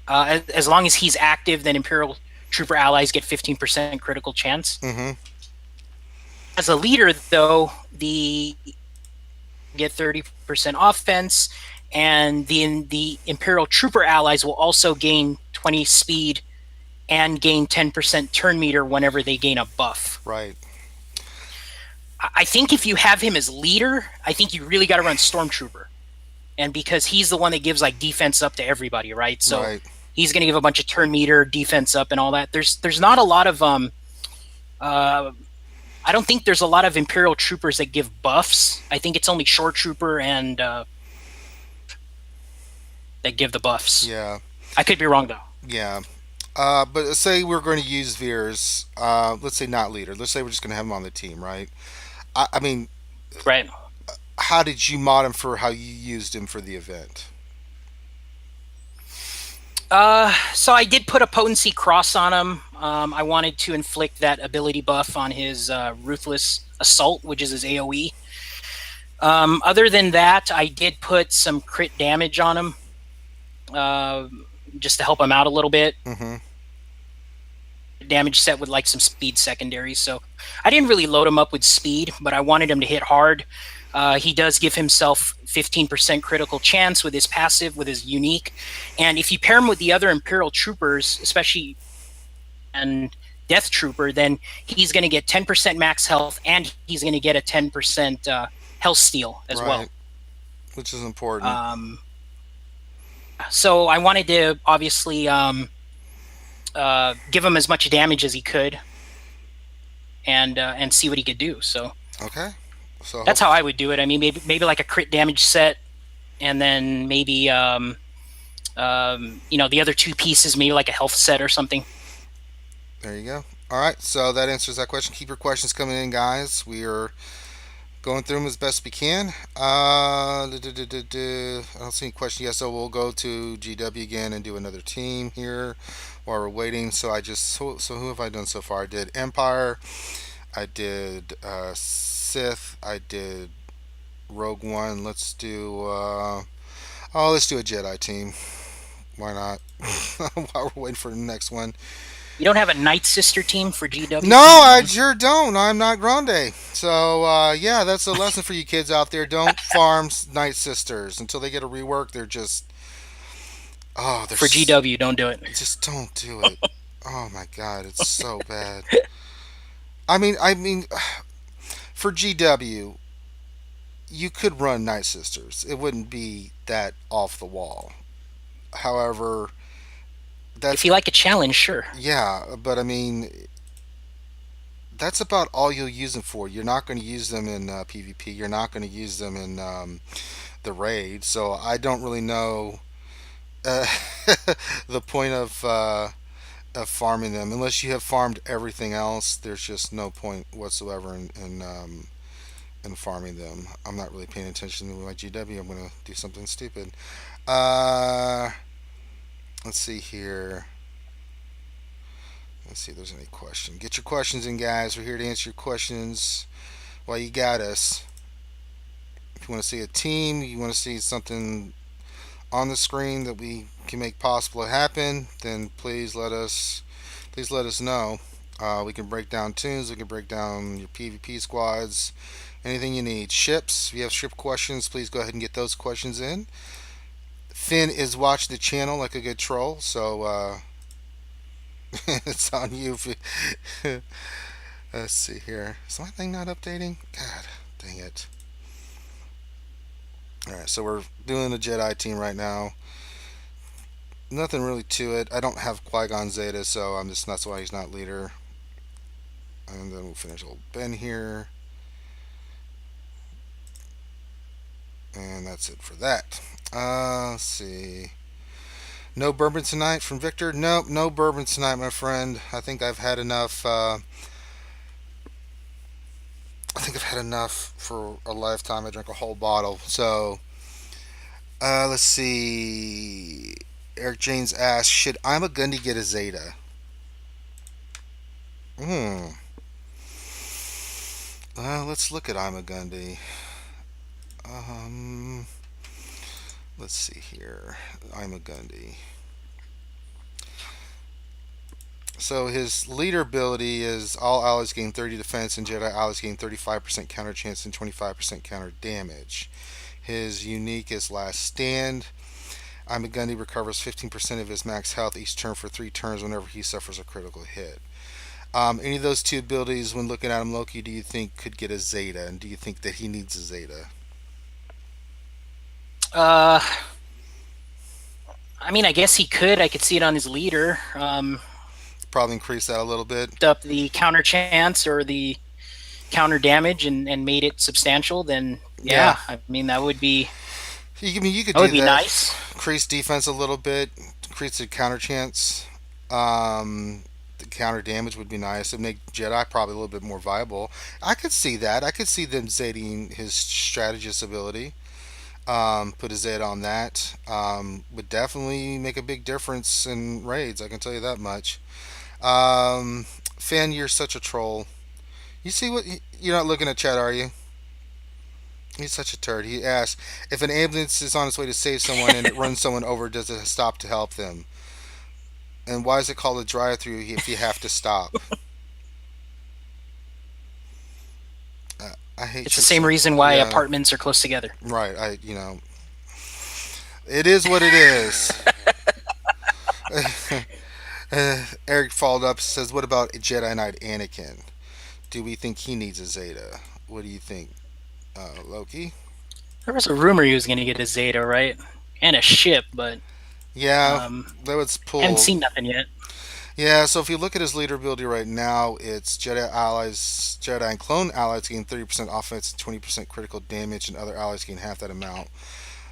as long as he's active, then Imperial Trooper allies get 15% critical chance. Mm-hmm. As a leader, though, the get 30% offense, and the Imperial Trooper allies will also gain 20 speed and gain 10% turn meter whenever they gain a buff. Right. I think if you have him as leader, I think you really got to run Stormtrooper, and because he's the one that gives like defense up to everybody, right? So Right. he's going to give a bunch of turn meter, defense up, and all that. There's not a lot of I don't think there's a lot of Imperial troopers that give buffs. I think it's only Shore Trooper and that give the buffs. Yeah, I could be wrong though. yeah. But let's say we're going to use Veers. Let's say not leader. Let's say we're just going to have him on the team, right? I mean, Right. how did you mod him for how you used him for the event? So I did put a potency cross on him. I wanted to inflict that ability buff on his ruthless assault, which is his AOE. Other than that, I did put some crit damage on him, uh, just to help him out a little bit. Mm-hmm. Damage set with like some speed secondaries. So I didn't really load him up with speed, but I wanted him to hit hard. He does give himself 15% critical chance with his passive, with his unique. And if you pair him with the other Imperial troopers, especially and Death Trooper, then he's going to get 10% max health and he's going to get a 10% health steal as well. Right, which is important. Um, so I wanted to obviously give him as much damage as he could and see what he could do. So Okay, so that's how I would do it. I mean, maybe like a crit damage set, and then maybe the other two pieces, maybe like a health set or something. there you go. All right, so that answers that question. Keep your questions coming in, guys. We are going through them as best we can. I don't see any questions yet, so we'll go to GW again and do another team here while we're waiting. So who have I done so far? I did Empire, I did Sith, I did Rogue One. Let's do a Jedi team. Why not? While we're waiting for the next one. You don't have a Nightsister team for GW No, for some I reason. sure don't. I'm not Grande. So, yeah, that's a lesson for you kids out there. Don't farm Night Sisters until they get a rework. They're just, oh, For GW, don't do it. just don't do it. Oh my God, it's so bad. I mean, for GW, you could run Night Sisters. It wouldn't be that off the wall. However, If that's you like a challenge, sure. yeah, but I mean, that's about all you'll use them for. You're not going to use them in PvP. You're not going to use them in the raid. So I don't really know uh, the point of farming them unless you have farmed everything else. There's just no point whatsoever in farming them. I'm not really paying attention to my GW. I'm going to do something stupid. Uh, let's see here. Let's see if there's any question. Get your questions in, guys. We're here to answer your questions while you got us. If you want to see a team, you want to see something on the screen that we can make possible to happen, then please let us know. We can break down tunes. We can break down your PvP squads. Anything you need. Ships. If you have ship questions, please go ahead and get those questions in. Finn is watching the channel like a good troll, so it's on you. Let's see here. Is my thing not updating? God dang it. Alright, so we're doing the Jedi team right now. Nothing really to it. I don't have Qui-Gon Zeta, so that's why he's not leader. And then we'll finish old Ben here. And that's it for that. Let's see. No bourbon tonight from Victor? Nope, no bourbon tonight, my friend. I think I've had enough for a lifetime. I drank a whole bottle. So, let's see. Eric James asks, should Ima-Gun get a Zeta? Hmm. Let's look at Ima-Gun. Um, let's see here. Ima-Gun. So his leader ability is all allies gain 30 defense and Jedi allies gain 35% counter chance and 25% counter damage. His unique is last stand. Ima-Gun recovers 15% of his max health each turn for 3 turns whenever he suffers a critical hit. Any of those two abilities, when looking at him, Loki, do you think could get a Zeta? And do you think that he needs a Zeta? Uh, I mean, I guess he could. I could see it on his leader. Probably increase that a little bit. Up the counter chance or the counter damage and made it substantial, then Yeah, yeah, I mean you could that would do be that. nice. Increase defense a little bit, increase the counter chance. The counter damage would be nice. It'd make Jedi probably a little bit more viable. I could see that. I could see them zating his strategist ability. Put a Zeta on that. Would definitely make a big difference in raids. I can tell you that much. Um, Finn, you're such a troll. You see what? You're not looking at chat, are you? He's such a turd. He asks if an ambulance is on its way to save someone and it runs someone over, does it stop to help them? And why is it called a drive-through if you have to stop? I hate It's the you same so. reason why Yeah, apartments are close together. right. It is what it is. Eric followed up says, "What about Jedi Knight Anakin? Do we think he needs a Zeta? What do you think, Loki?" There was a rumor he was going to get a Zeta, right? And a ship, but Yeah, um, that was haven't pulled. seen nothing yet. Yeah, so if you look at his leader ability right now, it's Jedi and clone allies gain 30% offense and 20% critical damage, and other allies gain half that amount.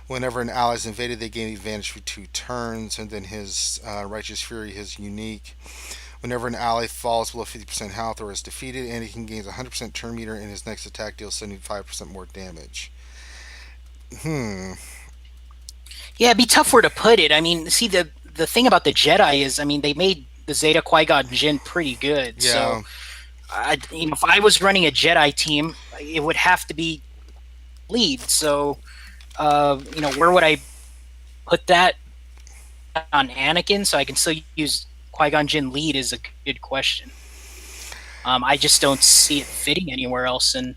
Whenever an ally is invaded, they gain advantage for 2 turns, and then his Righteous Fury, his unique. Whenever an ally falls below 50% health or is defeated, Anakin gains 100% turn meter, and his next attack deals 75% more damage. Hmm. Yeah, it'd be tough where to put it. I mean, see the thing about the Jedi is, I mean, they made the Zeta Qui-Gon Jinn pretty good. So, Yeah. if I was running a Jedi team, it would have to be lead. So, where would I put that on Anakin so I can still use Qui-Gon Jinn lead is a good question. I just don't see it fitting anywhere else. And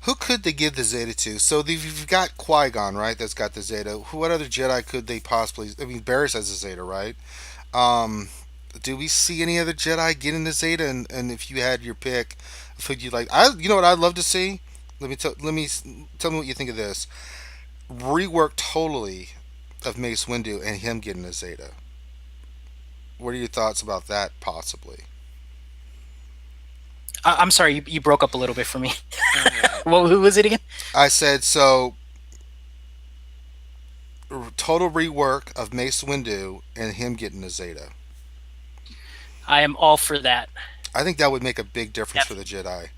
Who could they give the Zeta to? So you've got Qui Gon, right? That's got the Zeta. What other Jedi could they possibly? I mean, Barris has a Zeta, right? Um, do we see any other Jedi getting the Zeta? And if you had your pick, who you like? You know what I'd love to see. Tell me what you think of this. Rework totally of Mace Windu and him getting a Zeta. What are your thoughts about that? Possibly. I'm sorry, you broke up a little bit for me. Well, who was it again? I said so. Total rework of Mace Windu and him getting a Zeta. I am all for that. I think that would make a big difference Yep. for the Jedi.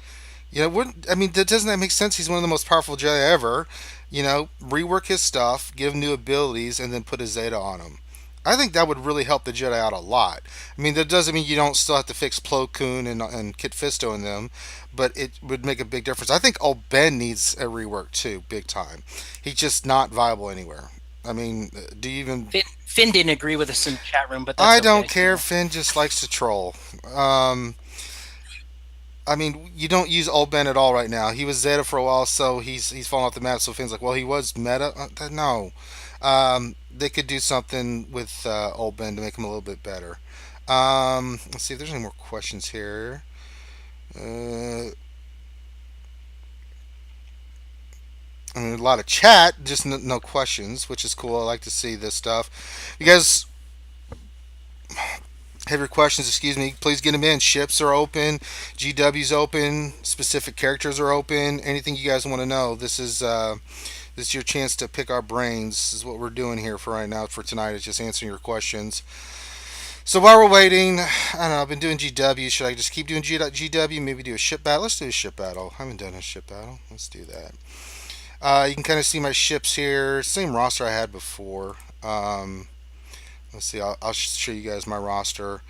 Wouldn't I mean? Doesn't that make sense? He's one of the most powerful Jedi ever. Rework his stuff, give him new abilities, and then put a Zeta on him. I think that would really help the Jedi out a lot. I mean, that doesn't mean you don't still have to fix Plo Koon and Kit Fisto in them, but it would make a big difference. I think Old Ben needs a rework too, big time. He's just not viable anywhere. I mean, do you even? Finn didn't agree with us in the chat room, but that's I don't okay. care. Finn just likes to troll. Um, I mean, you don't use Old Ben at all right now. He was Zeta for a while, so he's fallen off the map. So Finn's like, well, he was meta. No, they could do something with Old Ben to make him a little bit better. Let's see if there's any more questions here. Uh, I mean, a lot of chat, just no questions, which is cool. I like to see this stuff. You guys have your questions, excuse me, please get them in. Ships are open, GW's open, specific characters are open. Anything you guys want to know, this is your chance to pick our brains. This is what we're doing here for right now for tonight. Is just answering your questions. So while we're waiting, I don't know. I've been doing GW. Should I just keep doing GW? Maybe do a ship battle. Let's do a ship battle. I haven't done a ship battle. Let's do that. You can kind of see my ships here. Same roster I had before. Let's see. I'll show you guys my roster.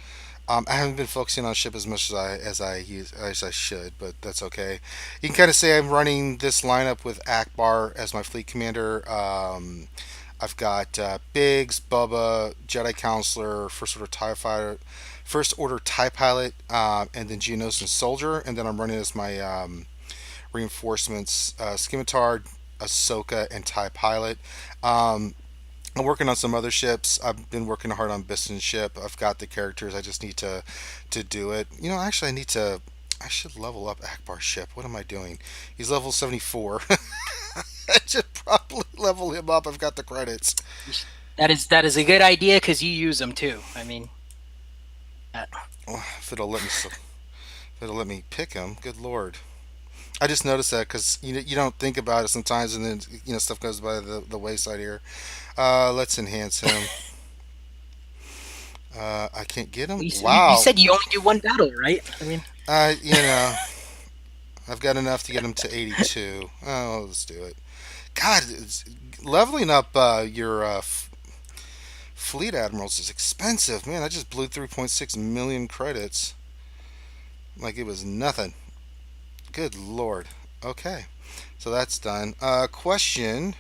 I haven't been focusing on ship as much as I should, but that's okay. You can kind of say I'm running this lineup with Akbar as my fleet commander. I've got Biggs, Bubba, Jedi Counselor, First Order Tie Pilot, and then Geonosis Soldier, and then I'm running as my reinforcements Scimitar, Ahsoka, and Tie Pilot. Um, I'm working on some other ships. I've been working hard on Biston's ship. I've got the characters. I just need to do it. Actually, I should level up Akbar's ship. What am I doing? He's level 74. I should probably level him up. I've got the credits. That is a good idea because you use them too. I mean, uh, If it'll let me pick him. Good lord. I just noticed that because you don't think about it sometimes, and then stuff goes by the wayside here. Let's enhance him. I can't get him. You Wow. said you only do one battle, right? I mean, Uh, you know, I've got enough to get him to 82. Oh, let's do it. God, leveling up your fleet admirals is expensive, man. I just blew 3.6 million credits like it was nothing. Good lord. Okay, so that's done. Question: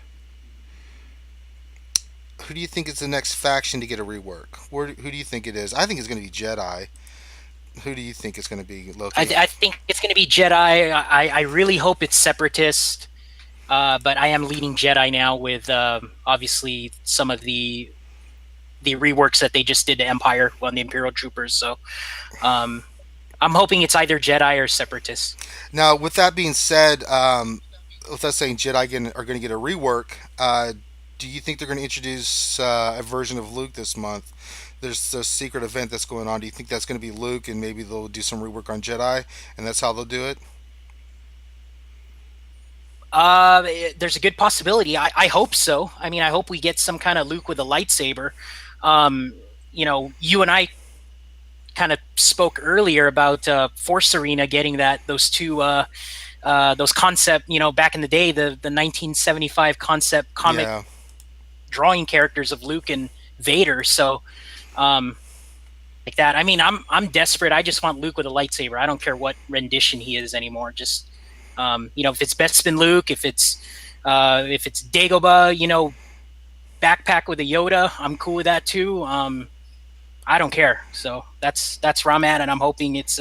who do you think is the next faction to get a rework? Who do you think it is? I think it's going to be Jedi. Who do you think it's going to be, Loki? I think it's going to be Jedi. I really hope it's Separatist, but I am leading Jedi now with obviously some of the reworks that they just did to Empire on the Imperial Troopers. So um, I'm hoping it's either Jedi or Separatist. Now, with that being said, with us saying are going to get a rework, do you think they're going to introduce a version of Luke this month? There's a secret event that's going on. Do you think that's going to be Luke, and maybe they'll do some rework on Jedi, and that's how they'll do it? There's a good possibility. I hope so. I mean, I hope we get some kind of Luke with a lightsaber. Um, you and I kind of spoke earlier about Force Arena getting those two those concept. Back in the day, the 1975 concept comic Yeah, drawing characters of Luke and Vader. So um, like that. I mean, I'm desperate. I just want Luke with a lightsaber. I don't care what rendition he is anymore. Just if it's Bespin Luke, if it's Dagobah, backpack with a Yoda, I'm cool with that too. I don't care. So that's where I'm at, and I'm hoping it's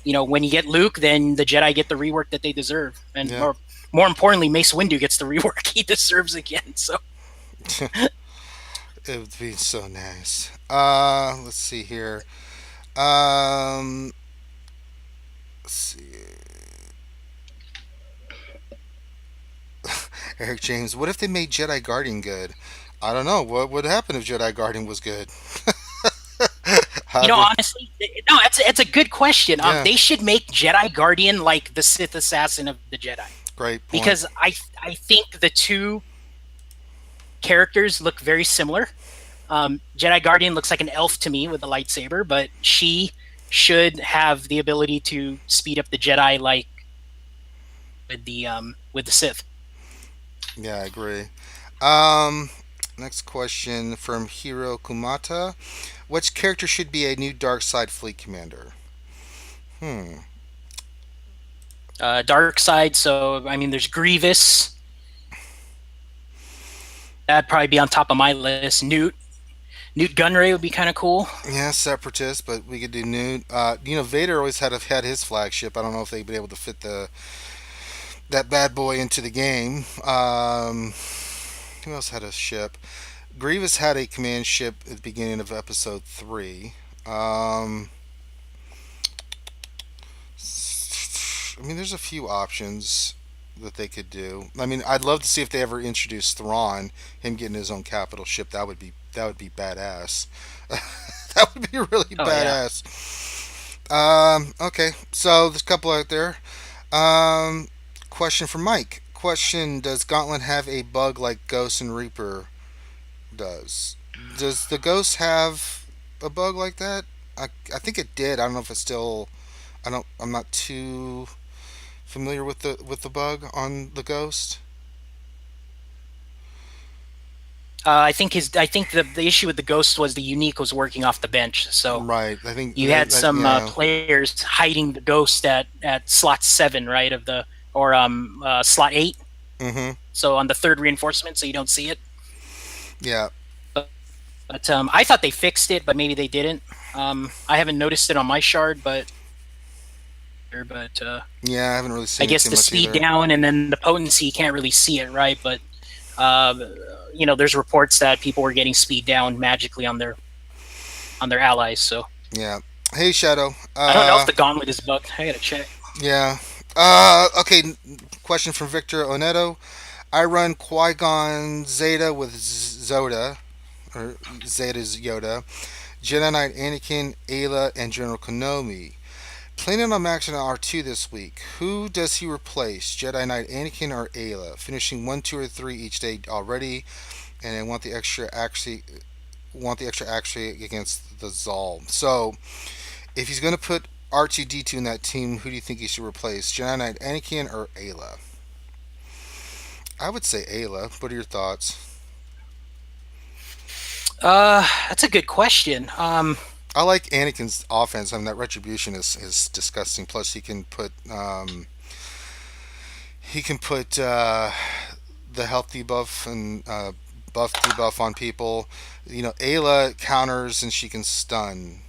when you get Luke, then the Jedi get the rework that they deserve, and yeah. more importantly, Mace Windu gets the rework he deserves again. So It would be so nice. Let's see here. Um, let's see. Eric James, what if they made Jedi Guardian good? I don't know. What would happen if Jedi Guardian was good? How did? honestly, no, it's a good question. Yeah, They should make Jedi Guardian like the Sith assassin of the Jedi, great point. because I think the two characters look very similar. Jedi Guardian looks like an elf to me with a lightsaber, but she should have the ability to speed up the Jedi like with the Sith. Yeah, I agree. Um, Next question from Hiro Kumata. Which character should be a new dark side fleet commander? Hmm. Dark side. So I mean, there's Grievous. That'd probably be on top of my list. Newt Gunray would be kind of cool. Yeah, separatist, but we could do new. Vader always had his flagship. I don't know if they'd be able to fit the that bad boy into the game. Who else had a ship? Grievous had a command ship at the beginning of episode 3. I mean, there's a few options that they could do. I mean, I'd love to see if they ever introduce Thrawn, him getting his own capital ship. That would be badass. That would be really Oh yeah. badass. Okay, so there's a couple out there. Question for Mike. Question: does Gauntlet have a bug like Ghost and Reaper does? Does the Ghost have a bug like that? I think it did. I don't know if it's still. I don't. I'm not too familiar with the bug on the Ghost. I think the issue with the Ghost was the unique was working off the bench. So Right. I think you had some yeah. players hiding the Ghost at slot 7, right, of the or slot 8. Mhm. So on the third reinforcement, so you don't see it. Yeah. But I thought they fixed it, but maybe they didn't. I haven't noticed it on my shard, but Yeah. I haven't really I seen it guess too the much speed either. down and then the potency, you can't really see it, right? But uh, there's reports that people were getting speed down magically on their allies. So Yeah. Hey, Shadow. I don't know if the gauntlet is bugged. I gotta check. Yeah. Okay. Question from Victor Oneto. I run Qui Gon Zeta with Zoda, or Zeta's Yoda, Jedi Knight Anakin, Ayla, and General Kenobi. Planning on maxing out R2 this week. Who does he replace? Jedi Knight Anakin or Ayla? Finishing 1, 2, or 3 each day already, and I want the extra actually against the Zal. So if he's going to put R2D2 in that team, who do you think he should replace? Jedi Knight Anakin or Ayla? I would say Ayla. What are your thoughts? That's a good question. I like Anakin's offense. I mean, that retribution is disgusting. Plus, he can put the health debuff and buff debuff on people. Ayla counters and she can stun.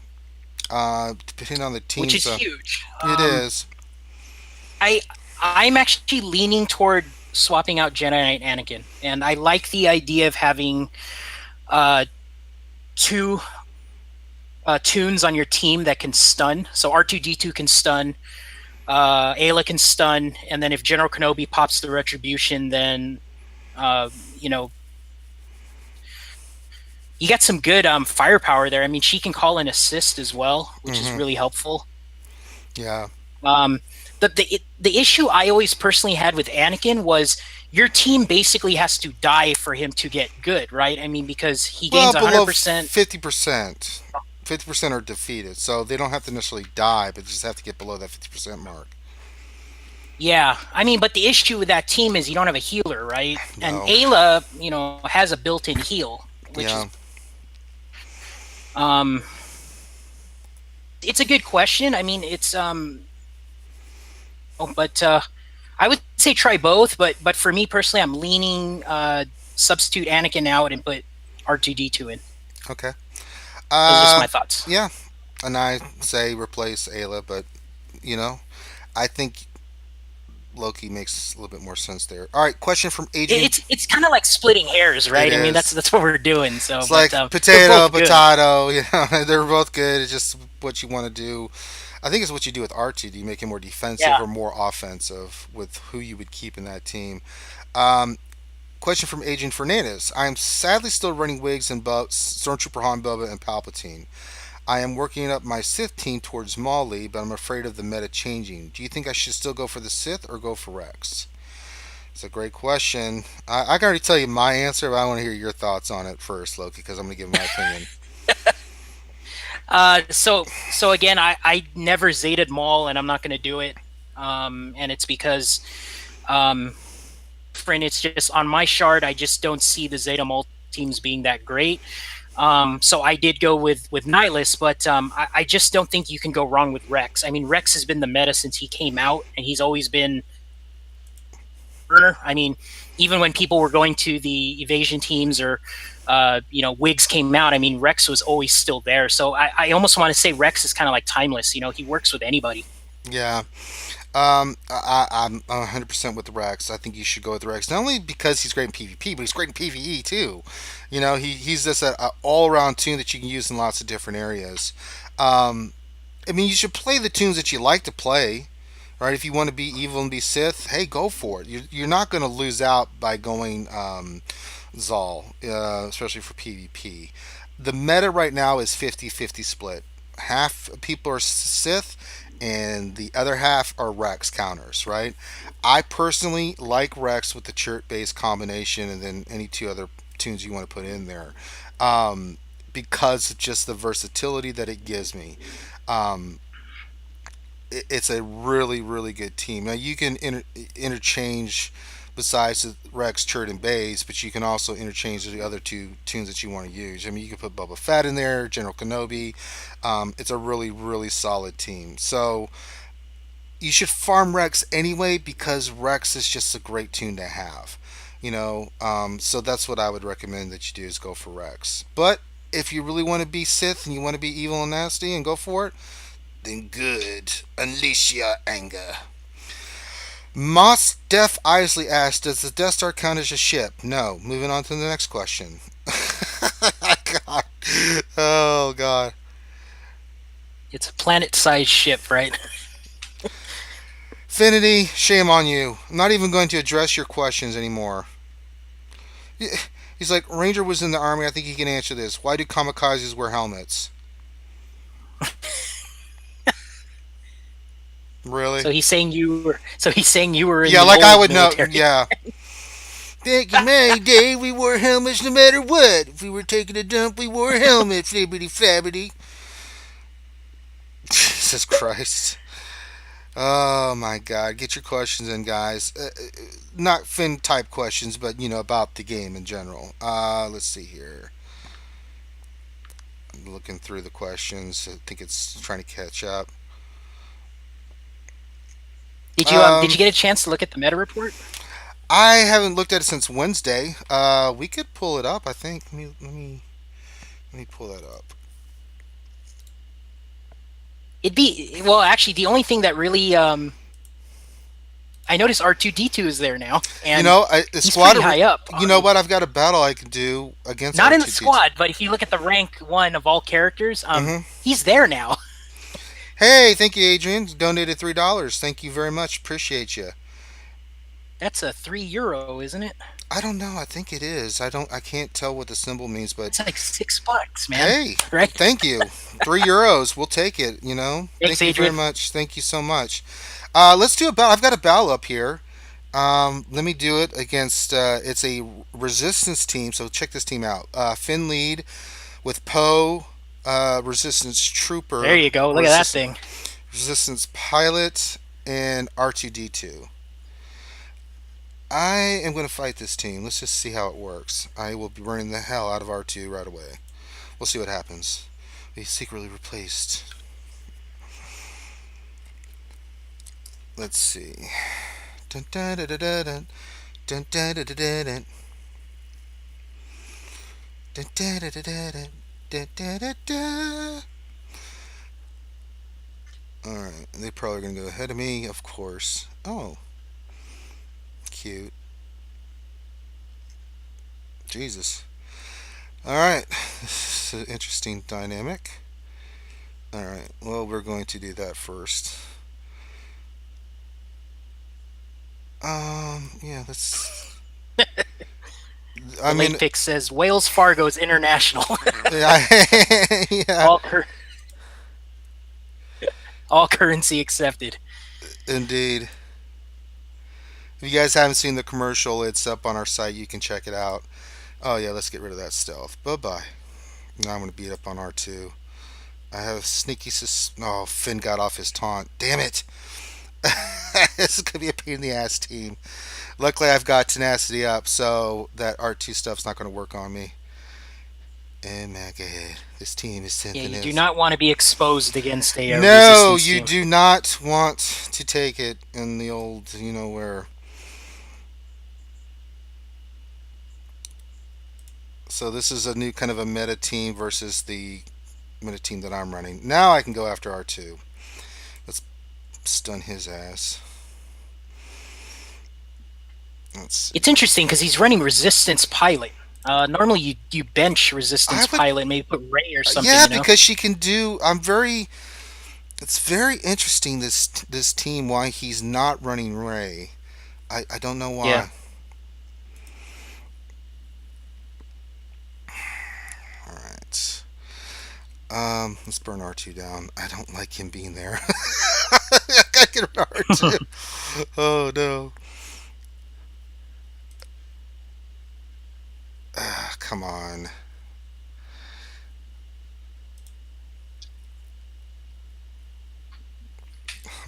Depending on the team, which is so huge. it is. I I'm actually leaning toward swapping out Jedi Knight Anakin, and I like the idea of having uh, two tunes on your team that can stun. So R2D2 can stun, Ayla can stun, and then if General Kenobi pops the retribution, then uh, you know you get some good firepower there. I mean, she can call an assist as well, which is Hmm. really helpful. Yeah. Um, the issue I always personally had with Anakin was your team basically has to die for him to get good, right? I mean, because he Well, gains below 100%. 50%. 50% are defeated, so they don't have to necessarily die, but just have to get below that 50% mark. Yeah, I mean, but the issue with that team is you don't have a healer, right? And No. Ayla, has a built-in heal, which is Yeah. um, it's a good question. I mean, it's but I would say try both. But for me personally, I'm leaning substitute Anakin out and put R2D2 in. Okay. Those are just Uh, my thoughts. yeah. And I say replace Ayla, but you know, I think Loki makes a little bit more sense there. All right, question from Agent. It's kind of like splitting hairs, It right? I mean, that's is. that's what we're doing. So, It's but like they're potato, both good. potato. They're both good. It's just what you want to do. I think it's what you do with Archie. Do you make him more defensive Yeah. or more offensive with who you would keep in that team? Um, question from Agent Fernandez. I am sadly still running Wigs and Stormtrooper Han, Boba, and Palpatine. I am working up my Sith team towards Mauli, but I'm afraid of the meta changing. Do you think I should still go for the Sith or go for Rex? It's a great question. I can already tell you my answer, but I want to hear your thoughts on it first, Loki, because I'm going to give my opinion. So again, I never Zetaed Maul, and I'm not going to do it. And it's because friend, it's just on my shard. I just don't see the Zeta Maul teams being that great. So I did go with Nihilus, but I just don't think you can go wrong with Rex. I mean, Rex has been the meta since he came out, and he's always been burner. I mean, even when people were going to the evasion teams or Wigs came out, I mean, Rex was always still there. So I almost want to say Rex is kind of like timeless. He works with anybody. Yeah. I'm 100% with the Rex. I think you should go with the Rex. Not only because he's great in PvP, but he's great in PvE too. He's just an all around tune that you can use in lots of different areas. Um, I mean, you should play the tunes that you like to play, right? If you want to be evil and be Sith, hey, go for it. You're not going to lose out by going Zal, especially for PvP. The meta right now is 50-50 split. Half people are Sith, and the other half are Rex counters, right? I personally like Rex with the chert based combination and then any two other tunes you want to put in there because of just the versatility that it gives me. Um, it's a really, really good team. Now, you can interchange besides the Rex, Chert, and Bays, but you can also interchange the other two tunes that you want to use. I mean, you can put Boba Fett in there, General Kenobi. It's a really, really solid team. So you should farm Rex anyway because Rex is just a great tune to have. So that's what I would recommend that you do is go for Rex. But if you really want to be Sith and you want to be evil and nasty and go for it, then good. Unleash your anger. Moss Def Isley asked, "Does the Death Star count as a ship?" No. Moving on to the next question. God. Oh God. It's a planet-sized ship, right? Finity, shame on you. I'm not even going to address your questions anymore. He's like, Ranger was in the army. I think he can answer this. Why do kamikazes wear helmets? Really? So he's saying you were in Yeah, the like I old would know. military. Yeah. Back in my day, we wore helmets no matter what. If we were taking a dump, we wore a helmet. Flibbity flabbity. Jesus Christ. Oh my God. Get your questions in, guys. Not Finn type questions, but about the game in general. Let's see here. I'm looking through the questions. I think it's trying to catch up. Did Um, you get a chance to look at the meta report? I haven't looked at it since Wednesday. We could pull it up. I think. Let me pull that up. It'd be well, actually, the only thing that really I noticed R2D2 is there now, and The he's squad. pretty high up You know on what? I've got a battle I can do against not in the R2D2. squad, but if you look at the rank one of all characters, Mm-hmm. he's there now. Hey, thank you, Adrian. You donated $3. Thank you very much. Appreciate you. That's a €3, isn't it? I don't know. I think it is. I don't. I can't tell what the symbol means, but It's like $6, man. hey, Right? thank you. €3. We'll take it. Thanks, Thank you very Adrian. much. Thank you so much. Let's do a battle. I've got a battle up here. Let me do it against. It's a resistance team. So check this team out. Finn lead with Poe, resistance There trooper, you go. Look at that thing. resistance pilot, and R2D2. I am going to fight this team. Let's just see how it works. I will be running the hell out of R2 right away. We'll see what happens. We secretly replaced. Let's see. Dun, dun, dun, dun, dun, dun. Dun, dun, dun, dun, dun, dun. Dun, dun, dun, dun, dun, dun. Dun, dun, dun, dun. Alright, they probably going to go ahead of me, of course. Oh, cute. Jesus. Alright, this is an interesting dynamic. Alright, well, we're going to do that first. Yeah, let's. I The mean, late pick says Wales Fargo's international. yeah, all cur- all currency accepted. indeed. If you guys haven't seen the commercial, it's up on our site. You can check it out. Oh, yeah, let's get rid of that stealth. Bye bye. Now I'm going to beat up on R2. I have sneaky Oh, Finn got off his taunt. Damn it. This is going to be a pain in the ass team. Luckily, I've got tenacity up, so that R2 stuff's not going to work on me. And my God, this team is Yeah, something you do else. not want to be exposed against a No, resistance you team. do not want to take it in the old, where. So this is a new kind of a meta team versus the meta team that I'm running. Now I can go after R2. Let's stun his ass. Let's see. It's interesting because he's running resistance pilot. Normally, you bench I resistance would, pilot, maybe put Ray or something. yeah, because she can do. I'm very. It's very interesting this team why he's not running Ray. I don't know Yeah. why. All right. Let's burn R2 down. I don't like him being there. I gotta get rid of R2. Oh no. Come on.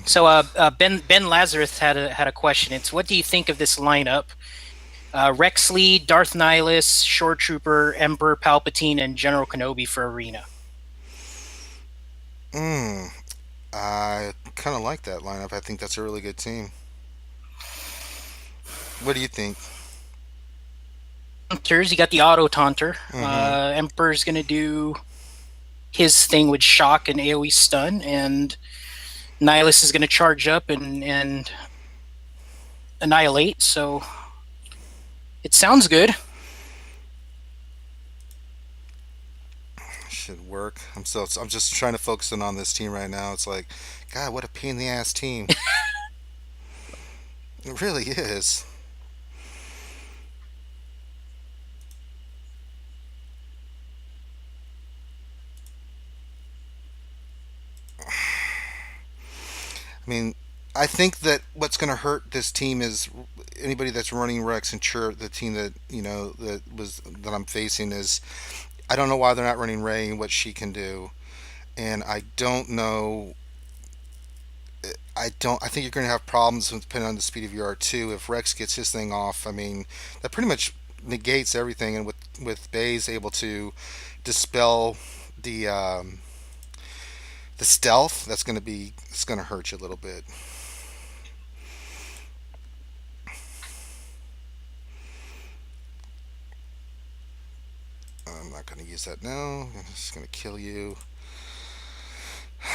So Ben Lazarus had a question. It's what do you think of this lineup? Rex Lee, Darth Nihilus, Shore Trooper, Emperor Palpatine, and General Kenobi for Arena. Hmm. I kind of like that lineup. I think that's a really good team. What do you think? Taunters, you got the auto taunter. Mm-hmm. Emperor's gonna do his thing with shock and AoE stun, and Nihilus is gonna charge up and annihilate. So it sounds good. Should work. I'm just trying to focus in on this team right now. It's like, God, what a pain in the ass team. It really is. I mean, I think that what's going to hurt this team is anybody that's running Rex and Chur. The team that that I'm facing is I don't know why they're not running Ray and what she can do, and I don't know. I don't. I think you're going to have problems with depending on the speed of your R2. If Rex gets his thing off, I mean, that pretty much negates everything. And with Bayes able to dispel the the stealth, that's going to be it's going to hurt you a little bit. I'm not going to use that now. I'm just going to kill you.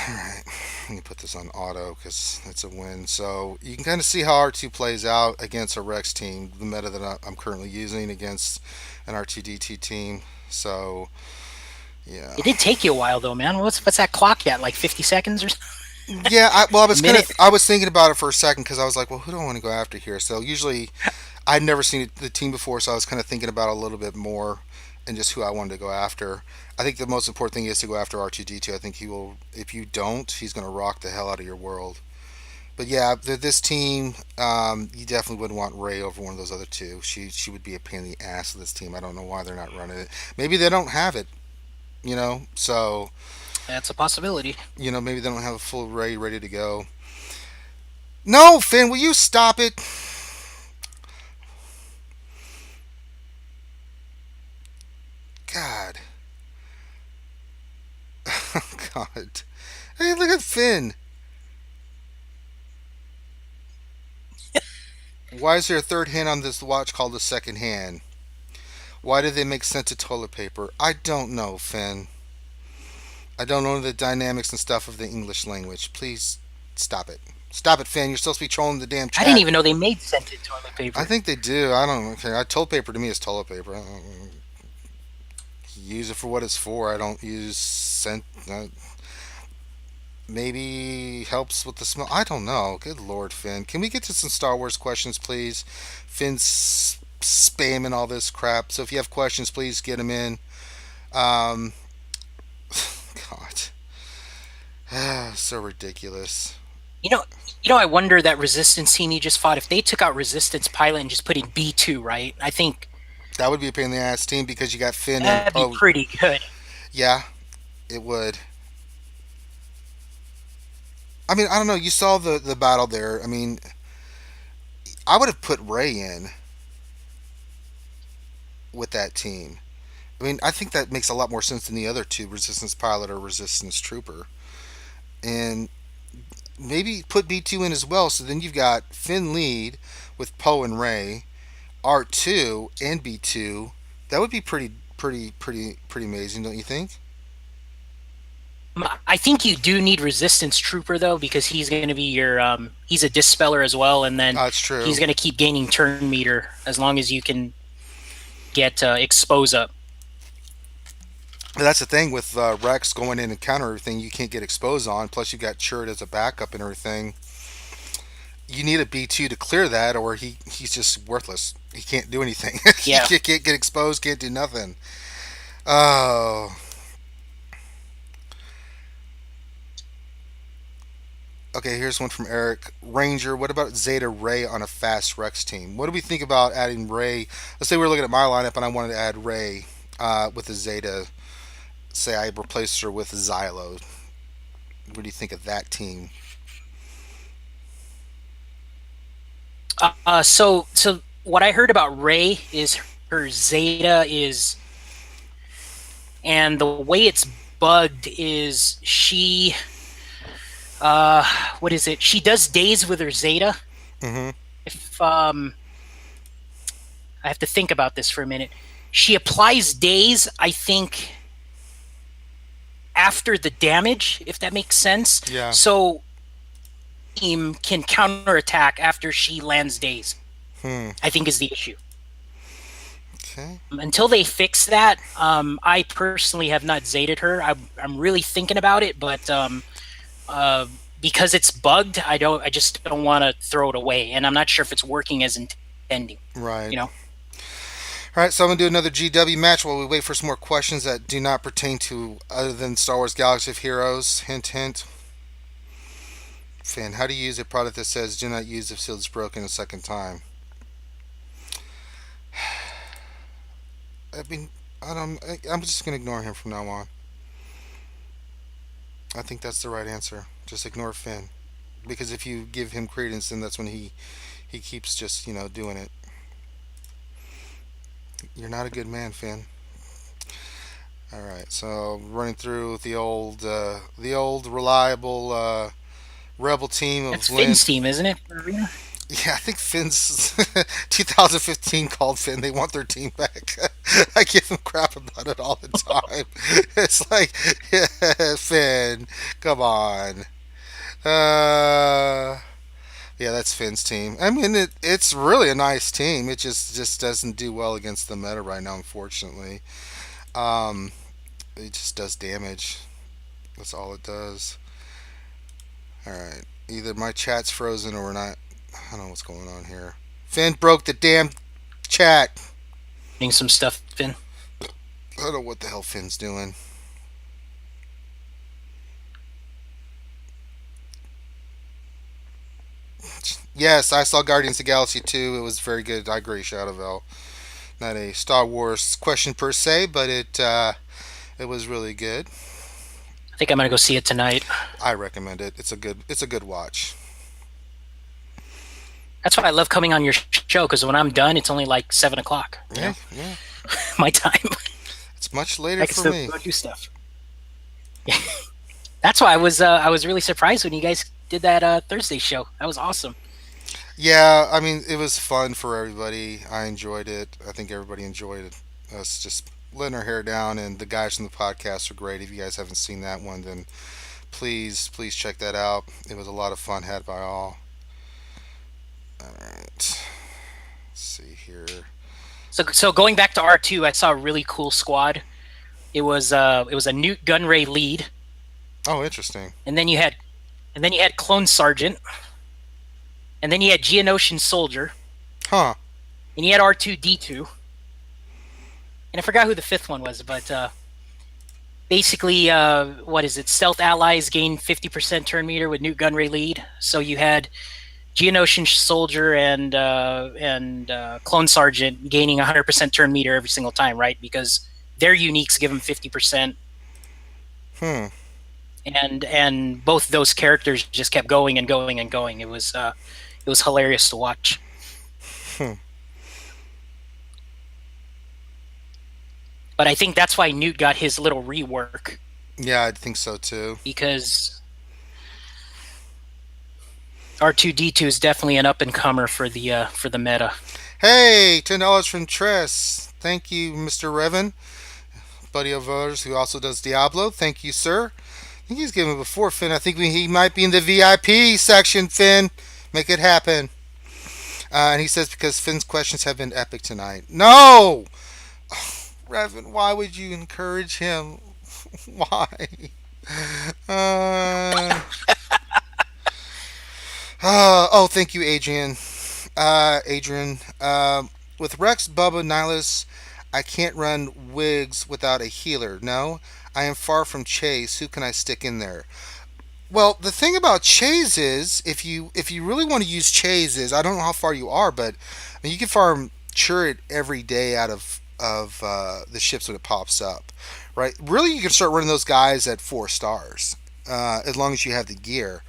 Alright, let me put this on auto because it's a win. So you can kind of see how R2 plays out against a Rex team, the meta that I'm currently using against an R2D2 team. So, yeah. It did take you a while though, man. What's that clock at? Like 50 seconds or Yeah, well, a minute? I was thinking about it for a second because I was like, well, who do I want to go after here? So usually, I'd never seen the team before, so I was kind of thinking about it a little bit more and just who I wanted to go after. I think the most important thing is to go after R2D2. I think he will. If you don't, he's going to rock the hell out of your world. But yeah, this team, you definitely wouldn't want Ray over one of those other two. She would be a pain in the ass of this team. I don't know why they're not running it. Maybe they don't have it, you know. So That's a possibility. maybe they don't have a full Ray ready to go. No, Finn, will you stop it? God, God. Hey, look at Finn. Why is there a third hand on this watch called the second hand? Why did they make sense of toilet paper? I don't know, Finn. I don't know the dynamics and stuff of the English language. Please stop it. Stop it, Finn. You're supposed to be trolling the damn I didn't chat. even know they made scented toilet I paper. think they do. I don't know. Okay, toilet paper to me is toilet paper. Use it for what it's for. I don't use scent. Maybe helps with the smell. I don't know. Good Lord, Finn. Can we get to some Star Wars questions, please? Finn's spamming all this crap. So if you have questions, please get them in. Um, God, so ridiculous. You know, I wonder that Resistance team you just fought. If they took out Resistance pilot and just put in B2, right? I think That would be a pain in the ass team because you got Finn and that'd be Poe. pretty good. Yeah, it would. I mean, I don't know. You saw the battle there. I mean, I would have put Ray in with that team. I mean, I think that makes a lot more sense than the other two, Resistance Pilot or Resistance Trooper. And maybe put B2 in as well. So then you've got Finn lead with Poe and Ray, R2 and B2. That would be pretty amazing, don't you think? I think you do need Resistance Trooper though, because he's going to be your he's a dispeller as well, and then That's true. he's going to keep gaining turn meter as long as you can get expose up. That's the thing with Rex going in and counter everything. You can't get exposed on. Plus, you got Chirrut as a backup and everything. You need a B2 to clear that, or he's just worthless. He can't do anything. He Yeah. can't get exposed. Can't do nothing. Oh, okay. Here's one from Eric Ranger. What about Zeta Ray on a fast Rex team? What do we think about adding Ray? Let's say we were looking at my lineup and I wanted to add Ray with a Zeta. Say I replaced her with Xylo. What do you think of that team? So what I heard about Ray is her Zeta is, and the way it's bugged is she, what is it? She does days with her Zeta. Mm-hmm. If I have to think about this for a minute. She applies days, I think, after the damage, if that makes sense. Yeah. So team can counterattack after she lands days, Hmm. I think is the issue. Okay. Until they fix that, I personally have not Zeted her. I'm really thinking about it, but uh, because it's bugged, I just don't want to throw it away, and I'm not sure if it's working as intending. Right. You know, All right. So I'm gonna do another GW match while we wait for some more questions that do not pertain to other than Star Wars Galaxy of Heroes. Hint, hint. Finn, how do you use a product that says "Do not use if seal is broken a second time"? I mean, I don't. I'm just gonna ignore him from now on. I think that's the right answer. Just ignore Finn, because if you give him credence, then that's when he keeps just doing it. You're not a good man, Finn. All right, so running through the old reliable rebel team That's of Lynn. Finn's team, isn't it? For Arena? Yeah, I think Finn's 2015 called Finn. They want their team back. I give him crap about it all the time. It's like, yeah, Finn, come on. Uh, yeah, that's Finn's team. I mean, it's really a nice team. It just doesn't do well against the meta right now, unfortunately. Um, it just does damage. That's all it does. All right. Either my chat's frozen or we're not. I don't know what's going on here. Finn broke the damn chat. Getting some stuff in. I don't know what the hell Finn's doing. Yes, I saw Guardians of the Galaxy 2. It was very good. I agree, Shadowville. Not a Star Wars question per se, but it was really good. I think I'm gonna go see it tonight. I recommend it. It's a good watch. That's why I love coming on your show because when I'm done, it's only like 7 o'clock. Yeah, yeah. My time. It's much later I can for still me. go do stuff. That's why I was really surprised when you guys did that Thursday show. That was awesome. Yeah, I mean, it was fun for everybody. I enjoyed it. I think everybody enjoyed it. Us just letting our hair down, and the guys from the podcast are great. If you guys haven't seen that one, then please check that out. It was a lot of fun had by all. All right, let's see here. So going back to R2, I saw a really cool squad. It was a Newt Gunray lead, Oh, interesting. and then you had Clone Sergeant, and then you had Geonosian Soldier, Huh? and you had R2D2, and I forgot who the fifth one was, but basically, what is it? Stealth allies gain 50% turn meter with Newt Gunray lead. So you had Geonosian Soldier and Clone Sergeant gaining 100% turn meter every single time, right? Because their uniques give them 50%, Hmm. and both those characters just kept going and going and going. It was hilarious to watch. Hmm. But I think that's why Newt got his little rework Yeah, I think so too. because R2D2 is definitely an up and comer for the meta. Hey, $10 from Tress. Thank you, Mr. Revan, buddy of ours who also does Diablo. Thank you, sir. I think he's given before, Finn. I think he might be in the VIP section, Finn. Make it happen. And he says because Finn's questions have been epic tonight. No! Revan, why would you encourage him? Why? Uh, oh, thank you, Adrian. Adrian. With Rex, Bubba, Nihilus, I can't run wigs without a healer. No, I am far from Chase. Who can I stick in there? Well, the thing about Chase is, if you really want to use Chase, is I don't know how far you are, but I mean, you can farm Churret every day out of the ships when it pops up, right? Really, you can start running those guys at 4 stars, as long as you have the gear.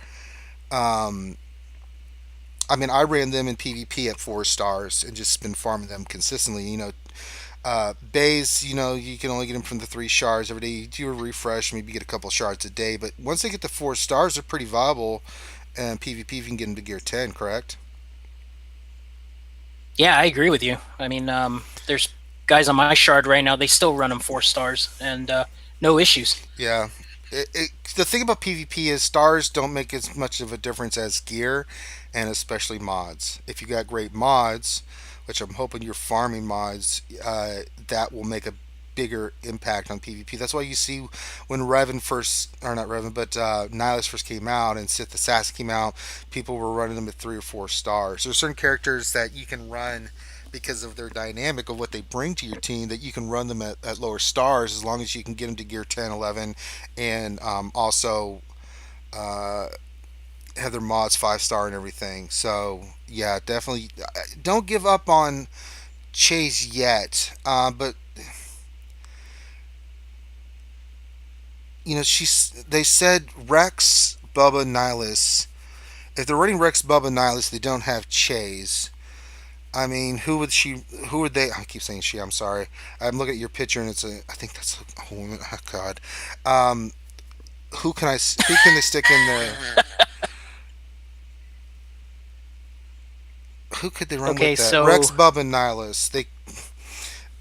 Um, I mean, I ran them in PvP at 4 stars and just been farming them consistently. Bays, you can only get them from the 3 shards every day. You do a refresh, maybe get a couple shards a day. But once they get to 4 stars, they're pretty viable. And PvP, you can get them to gear 10, correct? Yeah, I agree with you. I mean, there's guys on my shard right now. They still run them 4 stars and no issues. Yeah. The thing about PvP is stars don't make as much of a difference as gear, and especially mods. If you got great mods, which I'm hoping you're farming mods, that will make a bigger impact on PvP. That's why you see when Revan first, or not Revan, but Nihilus first came out and Sith Assassin came out, people were running them at 3 or 4 stars. There's certain characters that you can run because of their dynamic of what they bring to your team that you can run them at lower stars as long as you can get them to gear 10, 11, and also uh, have their mods 5 star and everything. So yeah, definitely don't give up on Chase yet. But they said Rex, Bubba, Nihilus. If they're running Rex, Bubba, Nihilus, they don't have Chase. I mean, who would she? Who would they? I keep saying she. I'm sorry. I'm looking at your picture, and it's a. I think that's a woman. Oh God. Um, who can I? Who can they stick in there? Who could they run with Okay, that? so Rex, Bubba, and Nihilus.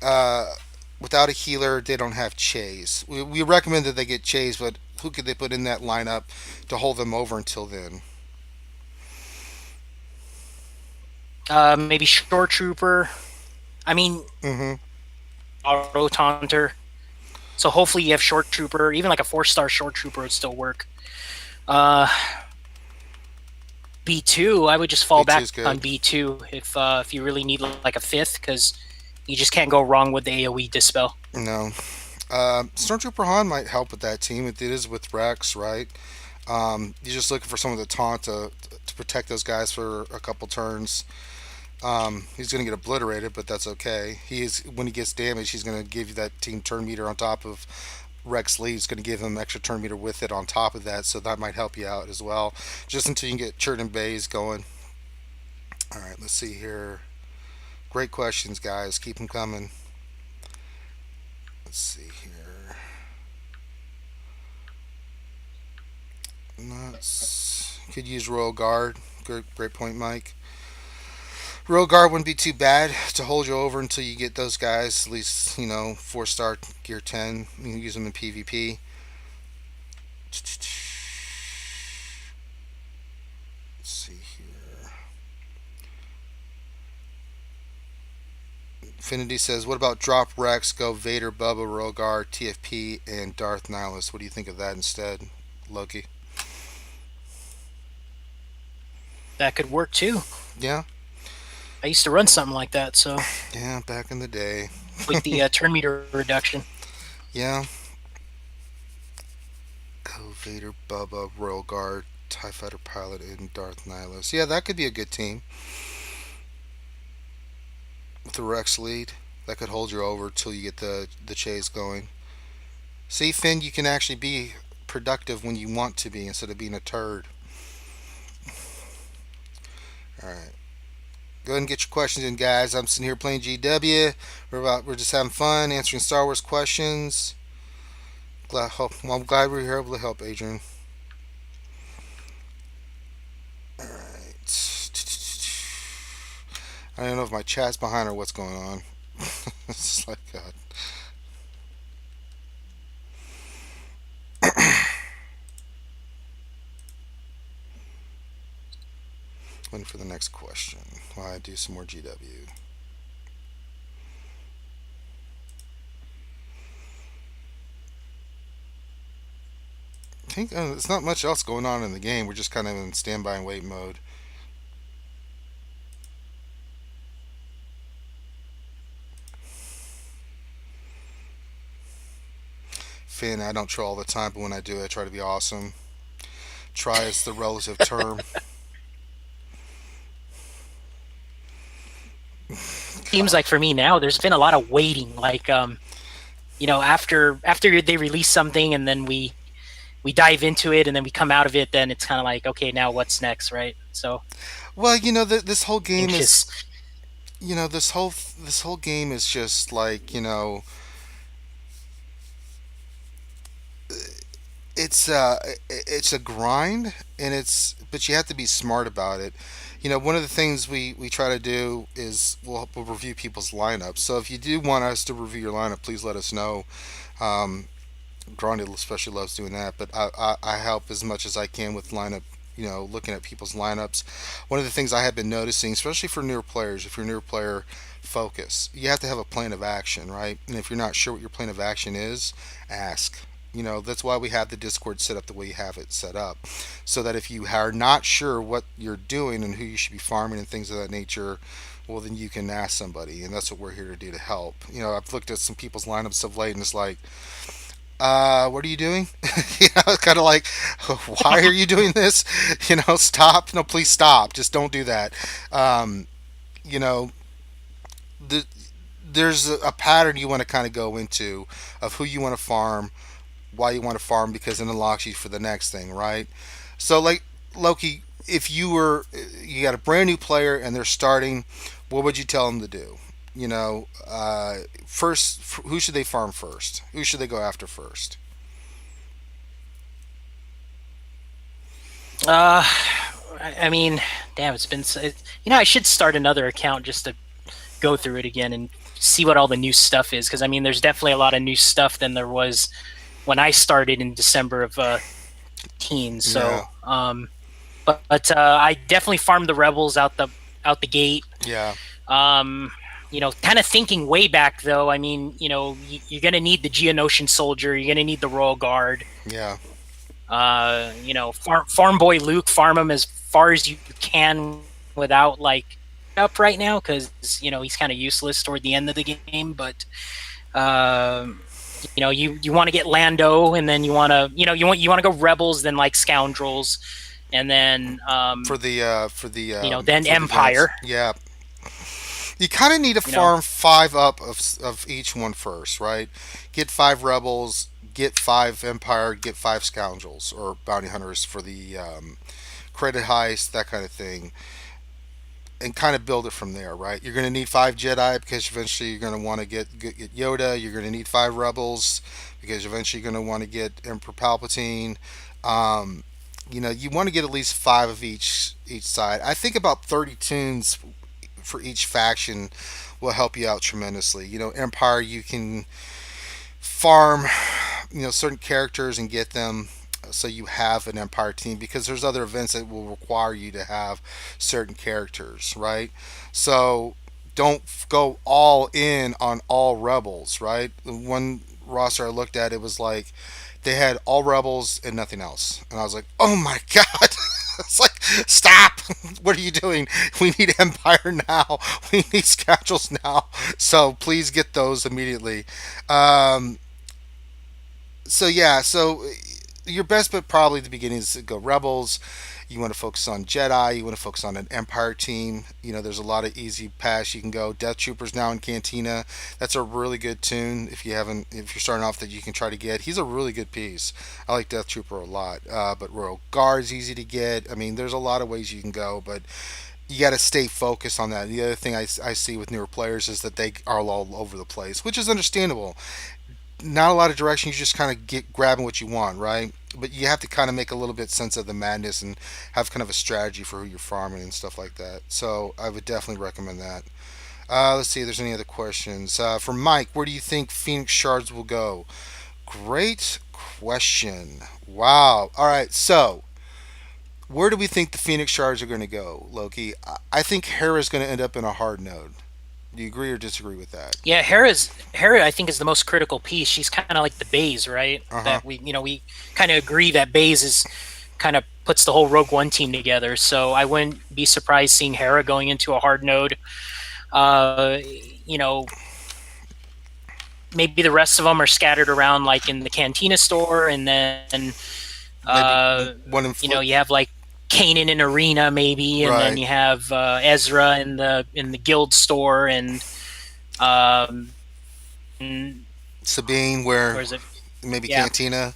Uh, Without a healer, they don't have Chase. We recommend that they get Chase, but who could they put in that lineup to hold them over until then? maybe short trooper. I mean, Mm-hmm. auto taunter. So hopefully you have short trooper, even like a 4-star short trooper would still work. Uh, B2, I would just fall B2 back is good. on B2 if you really need like a fifth, because you just can't go wrong with the AOE dispel. No. Stormtrooper Han might help with that team. It is with Rex, right? You're just looking for someone to taunt to protect those guys for a couple turns. He's going to get obliterated, but that's okay. He is when he gets damaged, he's going to give you that team turn meter on top of Rex Lee. He's going to give him extra turn meter with it on top of that, so that might help you out as well. Just until you can get Churn and Bays going. All right, let's see here. Great questions, guys. Keep them coming. Let's see here. Nuts. Could use Royal Guard. Great point, Mike. Royal Guard wouldn't be too bad to hold you over until you get those guys. At least 4 star gear 10. You can use them in PvP. Let's see here. Infinity says, "What about drop Rex, go Vader, Bubba, Royal Guard, TFP, and Darth Nihilus? What do you think of that instead, Loki?" That could work too. Yeah, I used to run something like that, so yeah, back in the day. with the turn meter reduction. Yeah, go Vader, Bubba, Royal Guard, TIE Fighter Pilot, and Darth Nihilus. Yeah, that could be a good team with the Rex lead. That could hold you over till you get the chase going. See, Finn, you can actually be productive when you want to be instead of being a turd. All right. Go ahead and get your questions in, guys. I'm sitting here playing GW. We're just having fun answering Star Wars questions. I'm glad we were able to help, Adrian. All right. I don't know if my chat's behind or what's going on. It's like God. Waiting for the next question while I do some more GW. I think there's not much else going on in the game. We're just kind of in standby and wait mode. Finn, I don't troll all the time, but when I do, I try to be awesome. Try is the relative term. Seems like for me now, there's been a lot of waiting. Like after they release something and then we dive into it and then we come out of it, then it's kind of like, okay, now what's next, right? So Well, this whole game is, anxious. this whole game is just like, it's a grind, and but you have to be smart about it. One of the things we try to do is we'll review people's lineups. So if you do want us to review your lineup, please let us know. Um, Grande especially loves doing that, but I help as much as I can with lineup. Looking at people's lineups. One of the things I have been noticing, especially for newer players, if you're a newer player, focus. You have to have a plan of action, right? And if you're not sure what your plan of action is, ask. That's why we have the Discord set up the way you have it set up, so that if you are not sure what you're doing and who you should be farming and things of that nature, well, then you can ask somebody, and that's what we're here to do to help. I've looked at some people's lineups of late, and it's like what are you doing? It's kind of like, why are you doing this? Stop. No, please stop. Just don't do that. Um, you know, the, there's a pattern you want to kind of go into of who you want to farm, why you want to farm, because it unlocks you for the next thing, right? So, like Loki, if you got a brand new player and they're starting, what would you tell them to do? First, who should they farm first? Who should they go after first? Uh, I mean, damn, it's been I should start another account just to go through it again and see what all the new stuff is because I mean, there's definitely a lot of new stuff than there was when I started in December of teen. Yeah, But I definitely farmed the rebels out the gate. yeah, Um, kind of thinking way back though. I mean, you're gonna need the Geonosian soldier. You're gonna need the Royal Guard. yeah. Farm boy Luke, farm him as far as you can without like up right now because he's kind of useless toward the end of the game. But um, you want to get Lando, and then you want to you want to go rebels, then like scoundrels, and then then for the events. Empire. Yeah, you kind of need to You know, farm five up of each one first, right? Get five rebels, get five empire, get five scoundrels or bounty hunters for the credit heist, that kind of thing, and kind of build it from there, right? You're going to need five Jedi because eventually you're going to want to get Yoda. You're going to need five rebels because eventually you're going to want to get Emperor Palpatine. Um, you want to get at least five of each side. I think about 30 tunes for each faction will help you out tremendously. Empire, you can farm certain characters and get them so you have an empire team because there's other events that will require you to have certain characters, right? So don't go all in on all rebels, right? The one roster I looked at, it was like they had all rebels and nothing else, and I was like, oh my god. It's like, stop! What are you doing? We need Empire now. We need schedules now. So please get those immediately. Um, so yeah, your best bet probably at the beginning is to go Rebels. You want to focus on Jedi. You want to focus on an Empire team. There's a lot of easy paths you can go. Death Troopers now in Cantina. That's a really good tune. If you're starting off, that you can try to get. He's a really good piece. I like Death Trooper a lot. But Royal Guard's easy to get. I mean, there's a lot of ways you can go, but you got to stay focused on that. The other thing I see with newer players is that they are all over the place, which is understandable. Not a lot of direction. You just kind of get grabbing what you want, right? But you have to kind of make a little bit sense of the madness and have kind of a strategy for who you're farming and stuff like that. So I would definitely recommend that. Let's see if there's any other questions. For Mike, where do you think Phoenix Shards will go? Great question. Wow. All right. So where do we think the Phoenix Shards are going to go, Loki? I think Hera's going to end up in a hard node. Do you agree or disagree with that? yeah, Hera. I think is the most critical piece. She's kind of like the Baze, right? Uh huh. That we kind of agree that Baze is kind of puts the whole Rogue One team together. So I wouldn't be surprised seeing Hera going into a hard node. Uh, you know, maybe the rest of them are scattered around like in the Cantina store, and then Maybe one in you have like Kanan in Arena maybe, and then right. you have Ezra in the Guild store, and um, Sabine, where where's it? maybe Yeah, Cantina.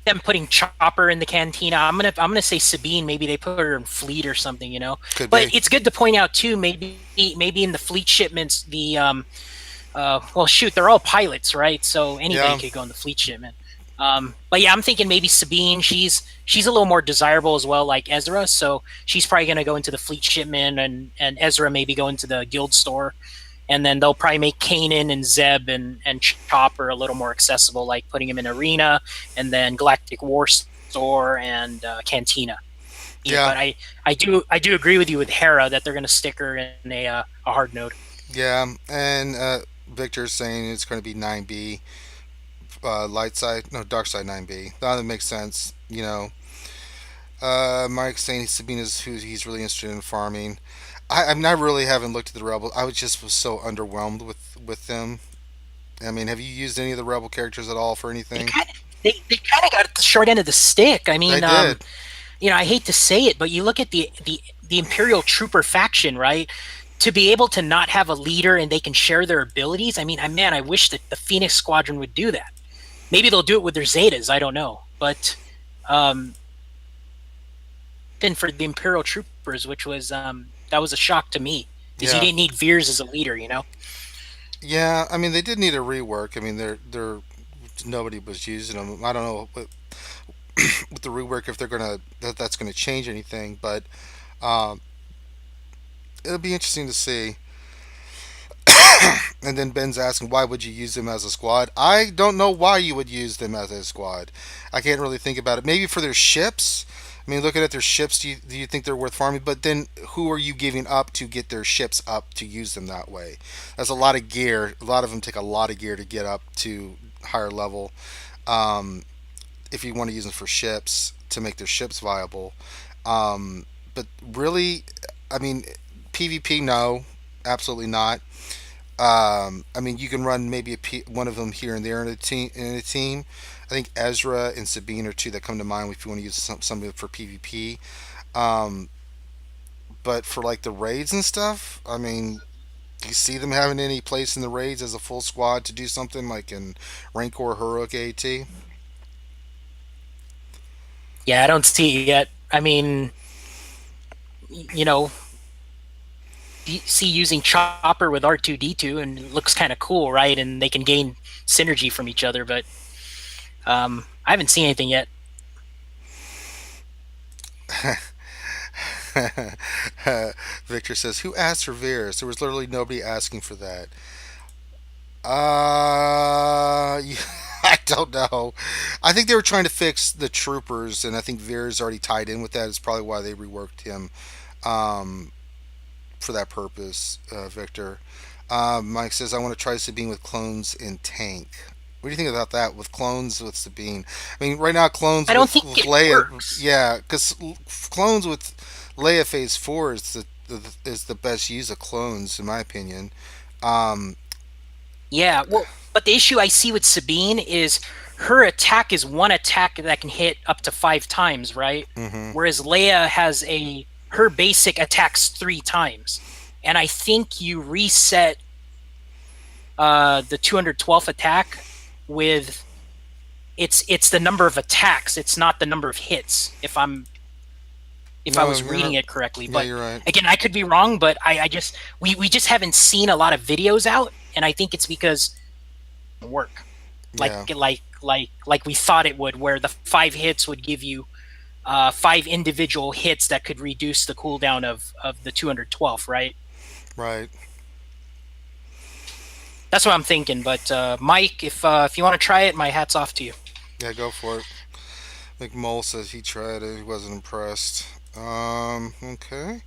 them putting Chopper in the Cantina. I'm gonna say Sabine. Maybe they put her in Fleet or something, Could But be. it's good to point out too. Maybe in the Fleet shipments, the well, shoot, they're all pilots, right? So anybody Yeah. could go in the Fleet shipment. But yeah, I'm thinking maybe Sabine. She's a little more desirable as well, like Ezra. So she's probably gonna go into the Fleet shipment, and Ezra maybe go into the Guild store, and then they'll probably make Kanan and Zeb and Chopper a little more accessible, like putting him in Arena, and then Galactic War Store and Cantina. Yeah, Yeah. but I do agree with you with Hera that they're going to stick her in a hard node. Yeah. And Victor's saying it's going to be 9B. Light side, no, dark side 9B. That makes sense. Mike's saying Sabina's who he's really interested in farming. I mean, I really haven't looked at the rebels. I was so underwhelmed with them. I mean, have you used any of the Rebel characters at all for They anything? kind of they kind of got the short end of the stick. I They mean, did. I hate to say it, but you look at the Imperial Trooper faction, right? To be able to not have a leader and they can share their abilities. I mean, man, I wish that the Phoenix Squadron would do that. Maybe they'll do it with their Zetas. I don't know, but um, then for the Imperial Troopers, which was that was a shock to me because you Yeah. didn't need Veers as a leader. You know. Yeah, I mean, they did need a rework. I mean, they're nobody was using them. I don't know with the rework if they're gonna that's gonna change anything, but um, it'll be interesting to see. And then Ben's asking, why would you use them as a squad? I don't know why you would use them as a squad. I can't really think about it. Maybe for their ships. I mean, looking at their ships, do you think they're worth farming? But then, who are you giving up to get their ships up to use them that way? That's a lot of gear. A lot of them take a lot of gear to get up to higher level. Um, if you want to use them for ships to make their ships viable. But really, I mean, PvP, no, absolutely not. I mean, you can run maybe one of them here and there in a team. I think Ezra and Sabine are two that come to mind if you want to use something for PvP. Um, but for like the raids and stuff, I mean, do you see them having any place in the raids as a full squad to do something like in Rancor Heroic AT? Yeah, I don't see it yet. I mean, you know, see using Chopper with R2D2 and it looks kind of cool, right? And they can gain synergy from each other, but I haven't seen anything yet. Victor says, "Who asked for Veers? There was literally nobody asking for that." Yeah, I don't know. I think they were trying to fix the troopers, and I think Veer's already tied in with that. It's probably why they reworked him um, for that purpose. Victor, Mike says, "I want to try Sabine with clones in tank." What do you think about that with clones with Sabine? I mean, right now clones I don't with think it Leia, works. yeah, because clones with Leia Phase 4 is is the best use of clones in my opinion. Um, Yeah, well, but the issue I see with Sabine is her attack is one attack that can hit up to 5 times, right? hmm Whereas Leia has her basic attacks 3 times, and I think you reset the 212th attack with it's the number of attacks, it's not the number of hits. If I No, was reading it correctly, yeah, but you're right. again, I could be wrong. But I just we just haven't seen a lot of videos out, and I think it's because it work Yeah, like we thought it would, where the 5 hits would give you 5 individual hits that could reduce the cooldown of the 212th, right? right. That's what I'm thinking. But Mike, if you want to try it, my hat's off to you. Yeah, go for it. McMull says he tried it. He wasn't impressed. Okay.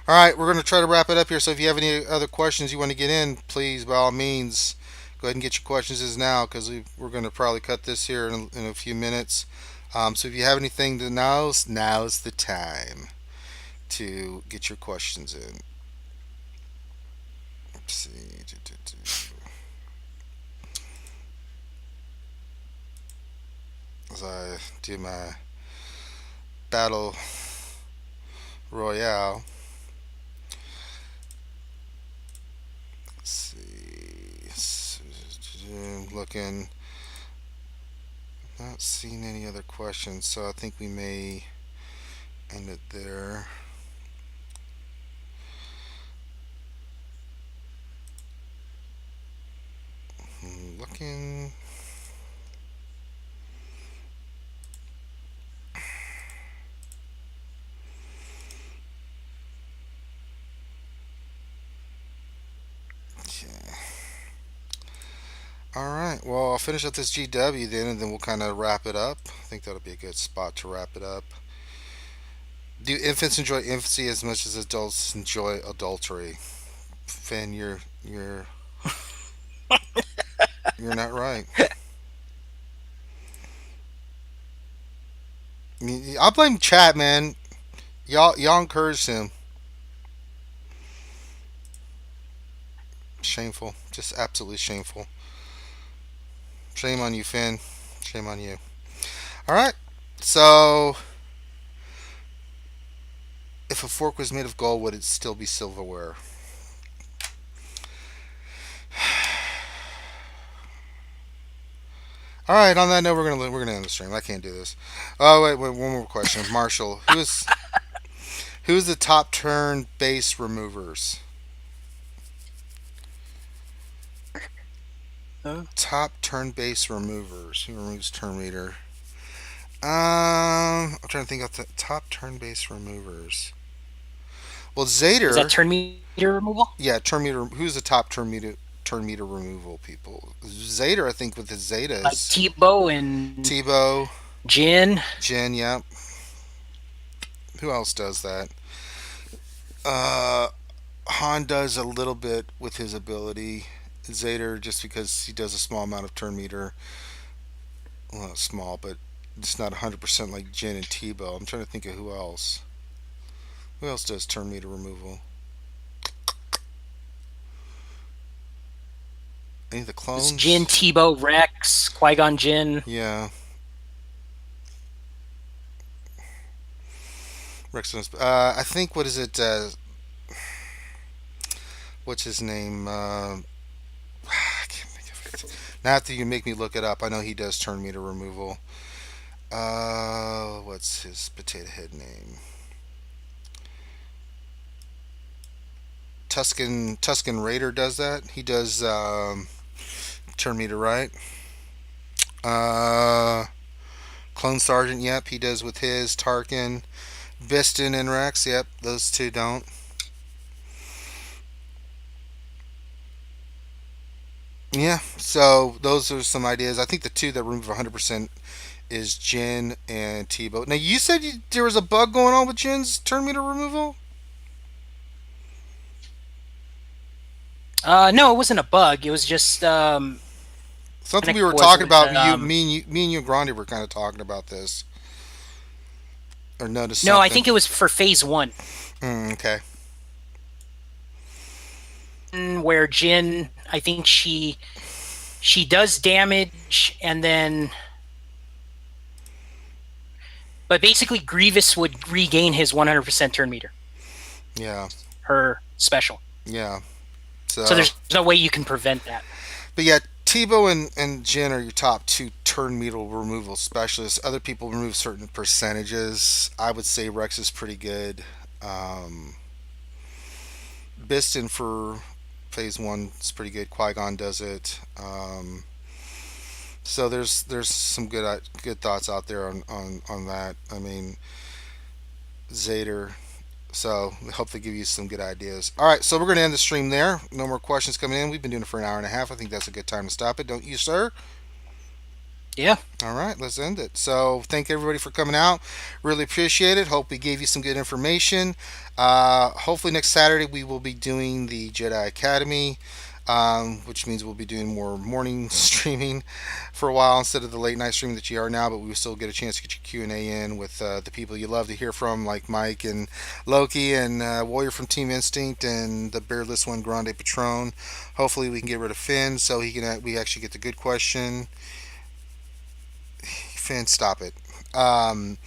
All right, we're going to try to wrap it up here. So if you have any other questions you want to get in, please, by all means, go ahead and get your questions in now because we're going to probably cut this here in a few minutes. So if you have anything to now's the time to get your questions in. Let's see. As I do my battle royale. Let's see. Looking. Not seeing any other questions, so I think we may end it there. Looking. Okay. All right. Well, I'll finish up this GW then, and then we'll kind of wrap it up. I think that'll be a good spot to wrap it up. Do infants enjoy infancy as much as adults enjoy adultery? Finn, you're not right. I mean, I'll blame chat, man. Y'all encouraged him. Shameful, just absolutely shameful. Shame on you, Finn. Shame on you. All right. So, if a fork was made of gold, would it still be silverware? All right. On that note, we're gonna end the stream. I can't do this. Oh wait. One more question, Marshall. Who's the top turn base removers? Huh? Top turn base removers. Who removes turn meter? I'm trying to think of the top turn base removers. Well, Is that Zader. turn meter removal? Yeah, turn meter. Who's the top turn meter removal people? Zader, I think, with his Like Zetas. Tebow and Tebow, Jin. Jin. Yep. Who else does that? Uh, Han does a little bit with his ability. Zader, just because he does a small amount of turn meter. Well, not small, but it's not 100% like Jin and Tebow. I'm trying to think of who else. Who else does turn meter removal? Any of the It's Jin, clones? Tebow, Rex, Qui Gon Jinn. Yeah. Rex. I think, what is it? What's his name? I can't think of it. Now after you make me look it up, I know he does turn meter removal. What's his potato head name? Tuscan Raider does that. He does turn meter, right? Uh, Clone Sergeant, yep, he does with his Tarkin. Biston and Rex, yep, those two don't. Yeah, so those are some ideas. I think the two that remove 100% is Jin and Tebow. Now, you said there was a bug going on with Jin's turn meter removal? No, it wasn't a bug. It was just Something we Anakin were talking about. um, Me and you, and Grandi were kind of talking about this, or noticed no, I something. think it was for phase one, Okay. where Jin, I think she does damage, and then, but basically Grievous would regain his 100% turn meter, Yeah. her special. Yeah. So So, there's no way you can prevent that. but yeah, Tebow and Jin are your top two turn meter removal specialists. Other people remove certain percentages. I would say Rex is pretty good. Um, Biston for phase one is pretty good. Qui Gon does it. So there's some good thoughts out there on that. I mean, Zader. So I hope they give you some good ideas. All right, so we're going to end the stream there. No more questions coming in. We've been doing it for an hour and a half. I think that's a good time to stop it, don't you, sir? Yeah. All right, let's end it. So thank everybody for coming out. Really appreciate it. Hope we gave you some good information. Hopefully next Saturday we will be doing the Jedi Academy, which means we'll be doing more morning streaming for a while instead of the late night streaming that you are now. But we will still get a chance to get your Q&A in with the people you love to hear from, like Mike and Loki and Warrior from Team Instinct and the beardless one, Grande Patron. Hopefully we can get rid of Finn so we actually get the good question. Finn, stop it. Um,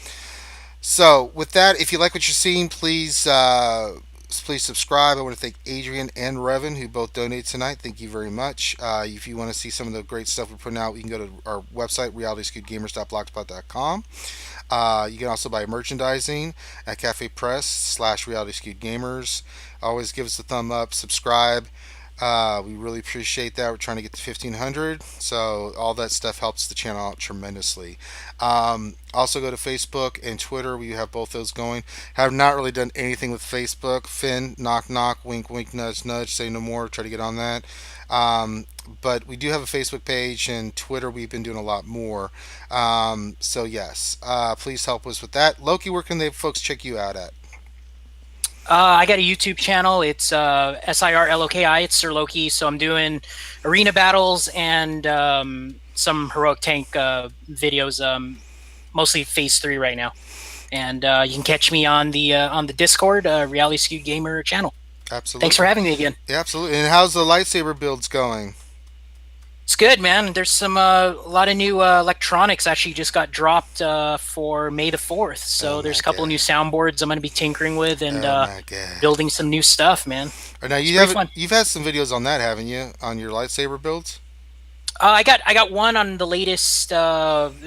so with that, if you like what you're seeing, please subscribe. I want to thank Adrian and Revan who both donated tonight. Thank you very much. If you want to see some of the great stuff we're putting out, you can go to our website realityscootgamers.blogspot.com. You can also buy merchandising at Cafe Press / Reality Scoot Gamers. Always give us a thumb up, subscribe. We really appreciate that. We're trying to get to 1,500, so all that stuff helps the channel out tremendously. Also, go to Facebook and Twitter. We have both those going. Have not really done anything with Facebook. Finn, knock knock, wink wink, nudge nudge, say no more. Try to get on that. But we do have a Facebook page and Twitter. We've been doing a lot more. So yes, please help us with that. Loki, where can they folks check you out at? I got a YouTube channel. It's SIRLOKI. It's Sir Loki. So I'm doing arena battles and some heroic tank videos. Mostly phase 3 right now. And you can catch me on the Discord, Reality Scoot Gamer channel. Absolutely. Thanks for having me again. Yeah, absolutely. And how's the lightsaber builds going? It's good, man. There's some a lot of new electronics actually just got dropped for May the 4th. Oh So there's my a couple of new god. soundboards I'm going to be tinkering with and Oh my god. building some new stuff, man. Now It's you pretty haven't fun. you've had some videos on that, haven't you? On your lightsaber builds? I got one on the latest. It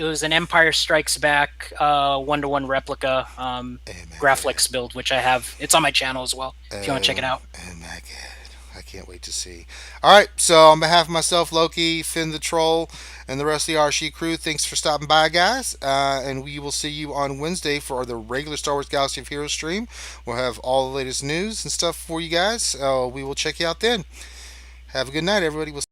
was an Empire Strikes Back 1-to-1 replica Oh my god. Graphics build, which I have. It's on my channel as well. If you want to check it out. Oh my god. I can't wait to see. All right, so on behalf of myself, Loki, Finn the Troll, and the rest of the RSG crew, thanks for stopping by, guys. And we will see you on Wednesday for the regular Star Wars Galaxy of Heroes stream. We'll have all the latest news and stuff for you guys. We will check you out then. Have a good night, everybody. We'll